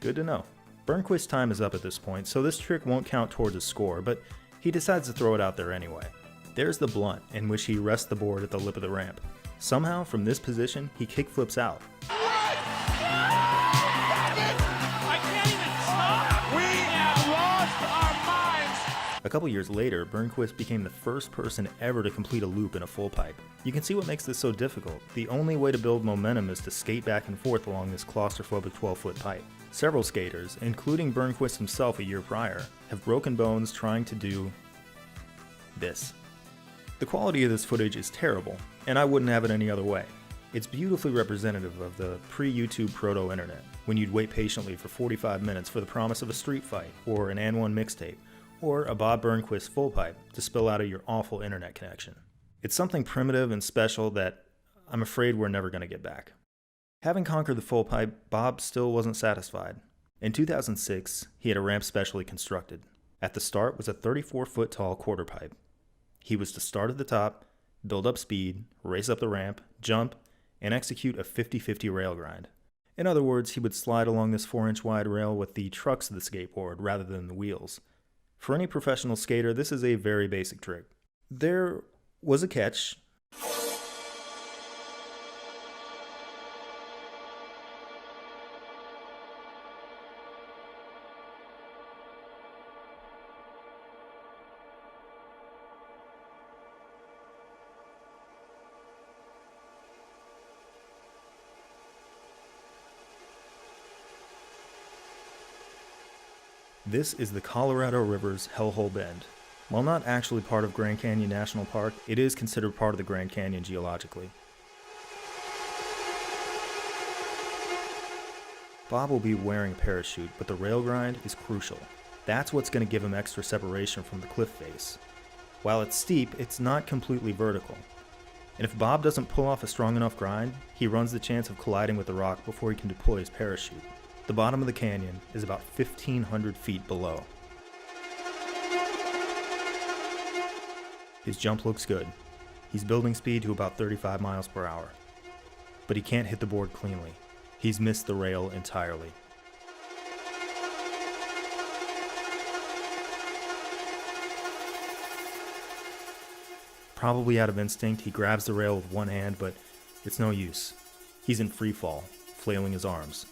Good to know. Burnquist's time is up at this point, so this trick won't count towards his score, but he decides to throw it out there anyway. There's the blunt, in which he rests the board at the lip of the ramp. Somehow, from this position, he kickflips out. I can't even stop! We have lost our minds! A couple years later, Burnquist became the first person ever to complete a loop in a full pipe. You can see what makes this so difficult. The only way to build momentum is to skate back and forth along this claustrophobic 12-foot pipe. Several skaters, including Burnquist himself a year prior, have broken bones trying to do this. The quality of this footage is terrible, and I wouldn't have it any other way. It's beautifully representative of the pre-YouTube proto-internet, when you'd wait patiently for 45 minutes for the promise of a street fight, or an N1 mixtape, or a Bob Burnquist full pipe to spill out of your awful internet connection. It's something primitive and special that I'm afraid we're never going to get back. Having conquered the full pipe, Bob still wasn't satisfied. In 2006, he had a ramp specially constructed. At the start was a 34-foot tall quarter pipe. He was to start at the top, build up speed, race up the ramp, jump, and execute a 50-50 rail grind. In other words, he would slide along this 4-inch wide rail with the trucks of the skateboard rather than the wheels. For any professional skater, this is a very basic trick. There was a catch. This is the Colorado River's Hellhole Bend. While not actually part of Grand Canyon National Park, it is considered part of the Grand Canyon geologically. Bob will be wearing a parachute, but the rail grind is crucial. That's what's going to give him extra separation from the cliff face. While it's steep, it's not completely vertical. And if Bob doesn't pull off a strong enough grind, he runs the chance of colliding with the rock before he can deploy his parachute. The bottom of the canyon is about 1,500 feet below. His jump looks good. He's building speed to about 35 miles per hour. But he can't hit the board cleanly. He's missed the rail entirely. Probably out of instinct, he grabs the rail with one hand, but it's no use. He's in free fall, flailing his arms.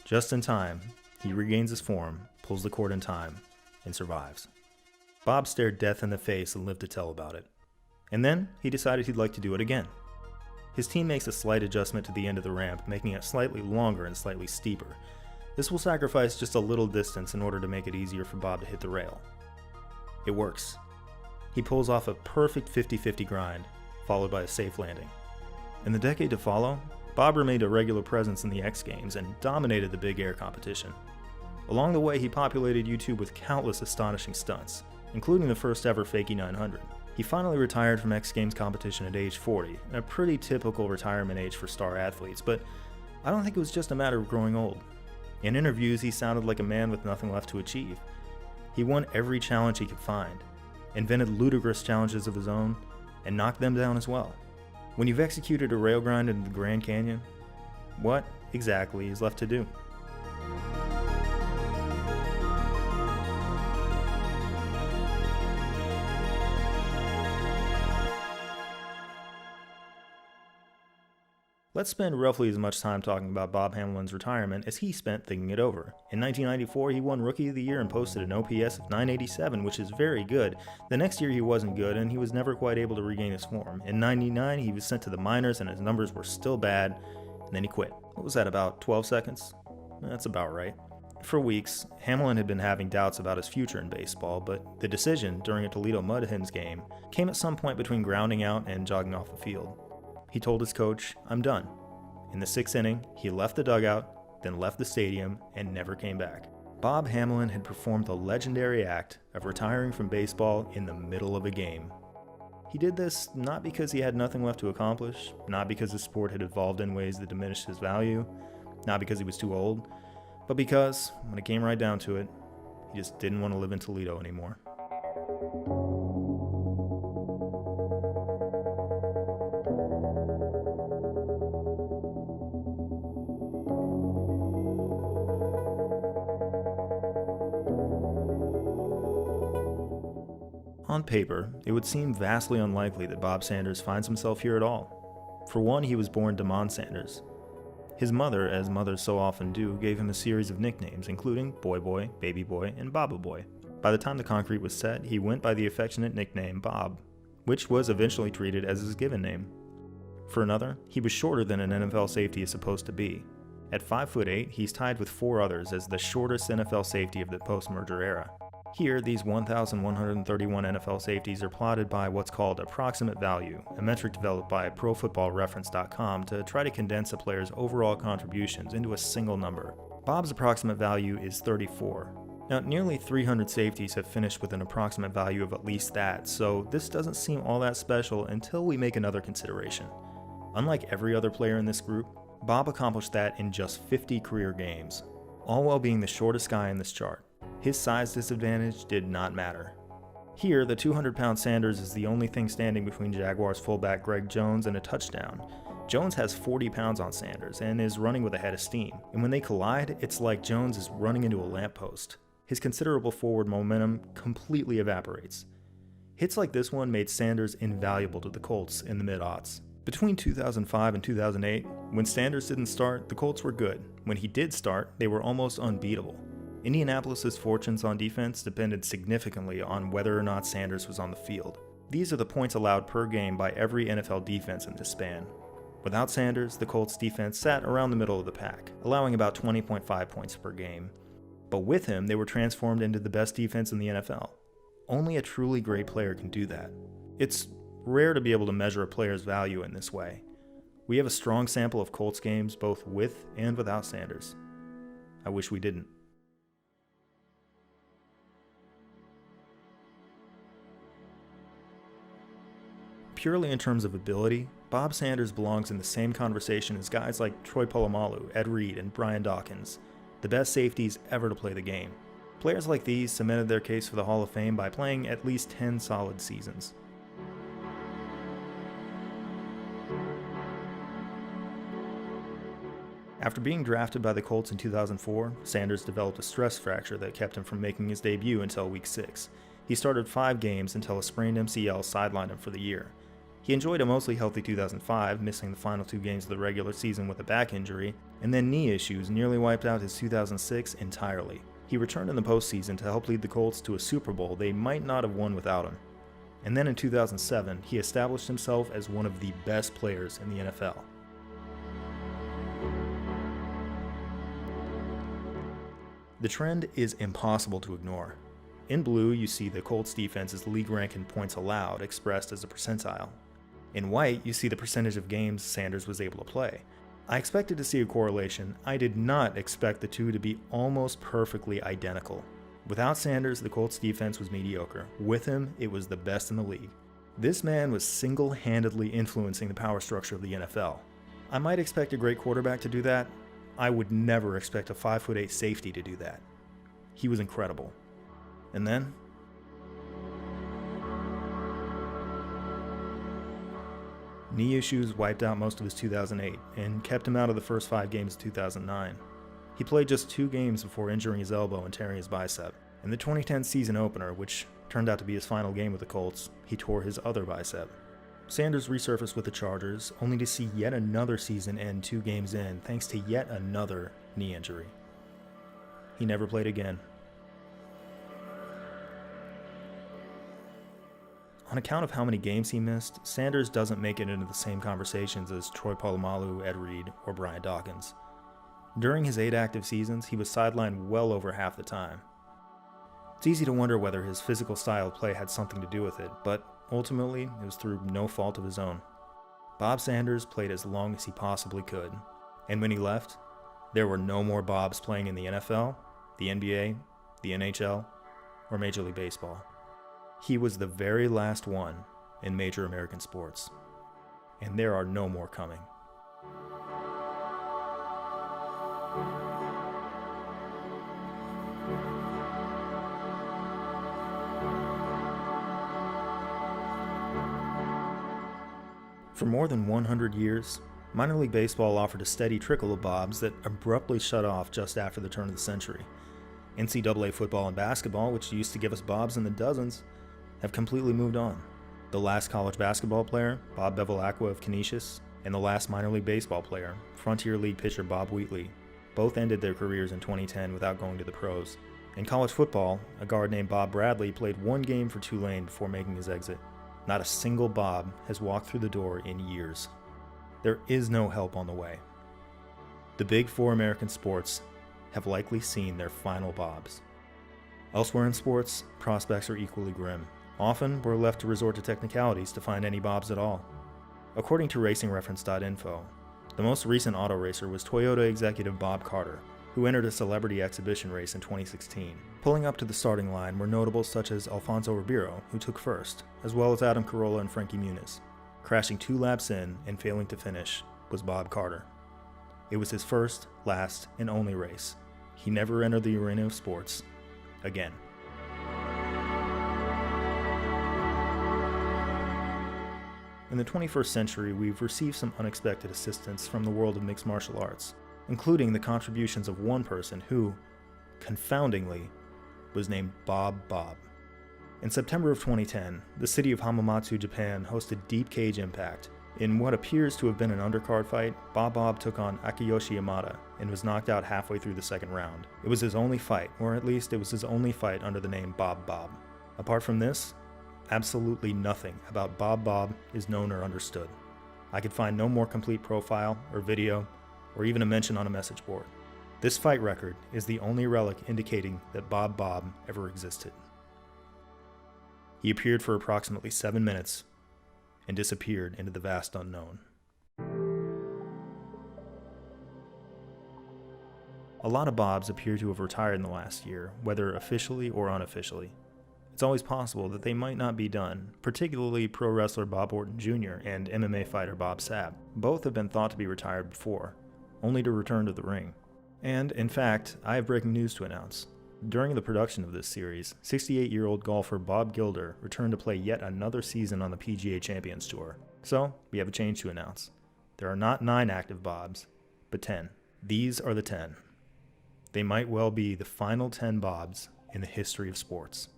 Just in time, he regains his form, pulls the cord in time, and survives. Bob stared death in the face and lived to tell about it. And then he decided he'd like to do it again. His team makes a slight adjustment to the end of the ramp, making it slightly longer and slightly steeper. This will sacrifice just a little distance in order to make it easier for Bob to hit the rail. It works. He pulls off a perfect 50-50 grind, followed by a safe landing. In the decade to follow, Bob remained a regular presence in the X Games and dominated the big air competition. Along the way, he populated YouTube with countless astonishing stunts, including the first ever Fakie 900. He finally retired from X Games competition at age 40, a pretty typical retirement age for star athletes, but I don't think it was just a matter of growing old. In interviews, he sounded like a man with nothing left to achieve. He won every challenge he could find, invented ludicrous challenges of his own, and knocked them down as well. When you've executed a rail grind in the Grand Canyon, what exactly is left to do? Let's spend roughly as much time talking about Bob Hamelin's retirement as he spent thinking it over. In 1994, he won Rookie of the Year and posted an OPS of 987, which is very good. The next year he wasn't good, and he was never quite able to regain his form. In 99, he was sent to the minors, and his numbers were still bad, and then he quit. What was that, about 12 seconds? That's about right. For weeks, Hamelin had been having doubts about his future in baseball, but the decision during a Toledo Mud Hens game came at some point between grounding out and jogging off the field. He told his coach, "I'm done." In the 6th inning, he left the dugout, then left the stadium, and never came back. Bob Hamelin had performed the legendary act of retiring from baseball in the middle of a game. He did this not because he had nothing left to accomplish, not because his sport had evolved in ways that diminished his value, not because he was too old, but because, when it came right down to it, he just didn't want to live in Toledo anymore. On paper, it would seem vastly unlikely that Bob Sanders finds himself here at all. For one, he was born Damon Sanders. His mother, as mothers so often do, gave him a series of nicknames, including Boy Boy, Baby Boy, and Baba Boy. By the time the concrete was set, he went by the affectionate nickname Bob, which was eventually treated as his given name. For another, he was shorter than an NFL safety is supposed to be. At 5'8", he's tied with 4 others as the shortest NFL safety of the post-merger era. Here, these 1,131 NFL safeties are plotted by what's called approximate value, a metric developed by ProFootballReference.com to try to condense a player's overall contributions into a single number. Bob's approximate value is 34. Now, nearly 300 safeties have finished with an approximate value of at least that, so this doesn't seem all that special until we make another consideration. Unlike every other player in this group, Bob accomplished that in just 50 career games, all while being the shortest guy in this chart. His size disadvantage did not matter. Here, the 200-pound Sanders is the only thing standing between Jaguars fullback Greg Jones and a touchdown. Jones has 40 pounds on Sanders and is running with a head of steam, and when they collide, it's like Jones is running into a lamppost. His considerable forward momentum completely evaporates. Hits like this one made Sanders invaluable to the Colts in the mid-aughts. Between 2005 and 2008, when Sanders didn't start, the Colts were good. When he did start, they were almost unbeatable. Indianapolis's fortunes on defense depended significantly on whether or not Sanders was on the field. These are the points allowed per game by every NFL defense in this span. Without Sanders, the Colts defense sat around the middle of the pack, allowing about 20.5 points per game. But with him, they were transformed into the best defense in the NFL. Only a truly great player can do that. It's rare to be able to measure a player's value in this way. We have a strong sample of Colts games both with and without Sanders. I wish we didn't. Purely in terms of ability, Bob Sanders belongs in the same conversation as guys like Troy Polamalu, Ed Reed, and Brian Dawkins, the best safeties ever to play the game. Players like these cemented their case for the Hall of Fame by playing at least 10 solid seasons. After being drafted by the Colts in 2004, Sanders developed a stress fracture that kept him from making his debut until Week 6. He started 5 games until a sprained MCL sidelined him for the year. He enjoyed a mostly healthy 2005, missing the final 2 games of the regular season with a back injury, and then knee issues nearly wiped out his 2006 entirely. He returned in the postseason to help lead the Colts to a Super Bowl they might not have won without him. And then in 2007, he established himself as one of the best players in the NFL. The trend is impossible to ignore. In blue, you see the Colts defense's league rank in points allowed expressed as a percentile. In white, you see the percentage of games Sanders was able to play. I expected to see a correlation. I did not expect the two to be almost perfectly identical. Without Sanders, the Colts defense was mediocre. With him, it was the best in the league. This man was single-handedly influencing the power structure of the NFL. I might expect a great quarterback to do that. I would never expect a 5'8" safety to do that. He was incredible. And then, knee issues wiped out most of his 2008 and kept him out of the first 5 games of 2009. He played just 2 games before injuring his elbow and tearing his bicep. In the 2010 season opener, which turned out to be his final game with the Colts, he tore his other bicep. Sanders resurfaced with the Chargers, only to see yet another season end 2 games in thanks to yet another knee injury. He never played again. On account of how many games he missed, Sanders doesn't make it into the same conversations as Troy Polamalu, Ed Reed, or Brian Dawkins. During his 8 active seasons, he was sidelined well over half the time. It's easy to wonder whether his physical style of play had something to do with it, but ultimately, it was through no fault of his own. Bob Sanders played as long as he possibly could, and when he left, there were no more Bobs playing in the NFL, the NBA, the NHL, or Major League Baseball. He was the very last one in major American sports, and there are no more coming. For more than 100 years, minor league baseball offered a steady trickle of Bobs that abruptly shut off just after the turn of the century. NCAA football and basketball, which used to give us Bobs in the dozens, have completely moved on. The last college basketball player, Bob Bevilacqua of Canisius, and the last minor league baseball player, Frontier League pitcher Bob Wheatley, both ended their careers in 2010 without going to the pros. In college football, a guard named Bob Bradley played 1 game for Tulane before making his exit. Not a single Bob has walked through the door in years. There is no help on the way. The big 4 American sports have likely seen their final Bobs. Elsewhere in sports, prospects are equally grim. Often, we're left to resort to technicalities to find any Bobs at all. According to RacingReference.info, the most recent auto racer was Toyota executive Bob Carter, who entered a celebrity exhibition race in 2016. Pulling up to the starting line were notables such as Alfonso Ribeiro, who took first, as well as Adam Carolla and Frankie Muniz. Crashing 2 laps in and failing to finish was Bob Carter. It was his first, last, and only race. He never entered the arena of sports again. In the 21st century, we've received some unexpected assistance from the world of mixed martial arts, including the contributions of one person who, confoundingly, was named Bob Bob. In September of 2010, the city of Hamamatsu, Japan hosted Deep Cage Impact. In what appears to have been an undercard fight, Bob Bob took on Akiyoshi Yamada and was knocked out halfway through the second round. It was his only fight, or at least it was his only fight under the name Bob Bob. Apart from this, absolutely nothing about Bob Bob is known or understood. I could find no more complete profile or video or even a mention on a message board. This fight record is the only relic indicating that Bob Bob ever existed. He appeared for approximately 7 minutes and disappeared into the vast unknown. A lot of bobs appear to have retired in the last year, whether officially or unofficially. It's always possible that they might not be done, particularly pro wrestler Bob Orton Jr. and MMA fighter Bob Sapp. Both have been thought to be retired before, only to return to the ring. And, in fact, I have breaking news to announce. During the production of this series, 68-year-old golfer Bob Gilder returned to play yet another season on the PGA Champions Tour. So, we have a change to announce. There are not 9 active Bobs, but 10. These are the 10. They might well be the final 10 Bobs in the history of sports.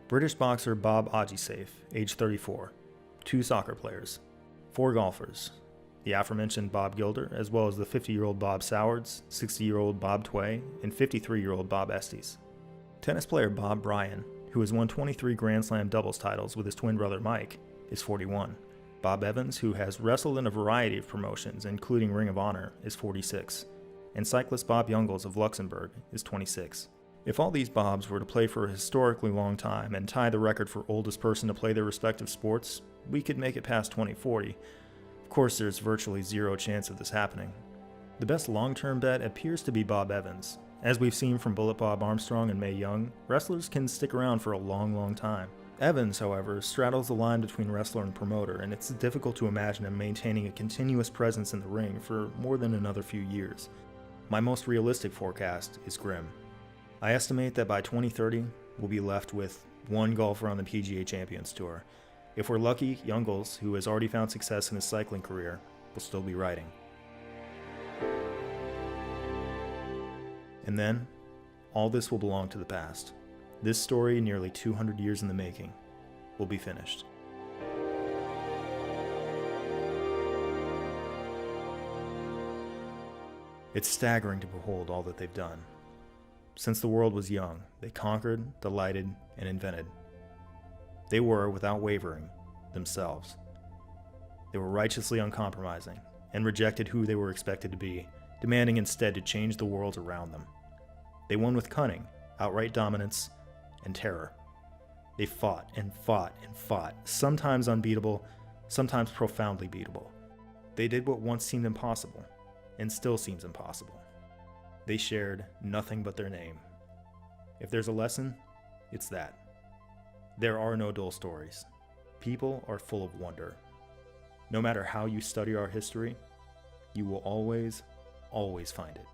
British boxer Bob Ajisafe, age 34, 2 soccer players, 4 golfers, the aforementioned Bob Gilder, as well as the 50-year-old Bob Sowards, 60-year-old Bob Tway, and 53-year-old Bob Estes. Tennis player Bob Bryan, who has won 23 Grand Slam doubles titles with his twin brother Mike, is 41. Bob Evans, who has wrestled in a variety of promotions, including Ring of Honor, is 46. And cyclist Bob Jungels of Luxembourg is 26. If all these Bobs were to play for a historically long time and tie the record for oldest person to play their respective sports, we could make it past 2040. Of course, there's virtually zero chance of this happening. The best long-term bet appears to be Bob Evans. As we've seen from Bullet Bob Armstrong and Mae Young, wrestlers can stick around for a long, long time. Evans, however, straddles the line between wrestler and promoter, and it's difficult to imagine him maintaining a continuous presence in the ring for more than another few years. My most realistic forecast is grim. I estimate that by 2030, we'll be left with 1 golfer on the PGA Champions Tour. If we're lucky, Jungels, who has already found success in his cycling career, will still be riding. And then, all this will belong to the past. This story, nearly 200 years in the making, will be finished. It's staggering to behold all that they've done. Since the world was young, they conquered, delighted, and invented. They were, without wavering, themselves. They were righteously uncompromising, and rejected who they were expected to be, demanding instead to change the world around them. They won with cunning, outright dominance, and terror. They fought and fought and fought, sometimes unbeatable, sometimes profoundly beatable. They did what once seemed impossible, and still seems impossible. They shared nothing but their name. If there's a lesson, it's that. There are no dull stories. People are full of wonder. No matter how you study our history, you will always, always find it.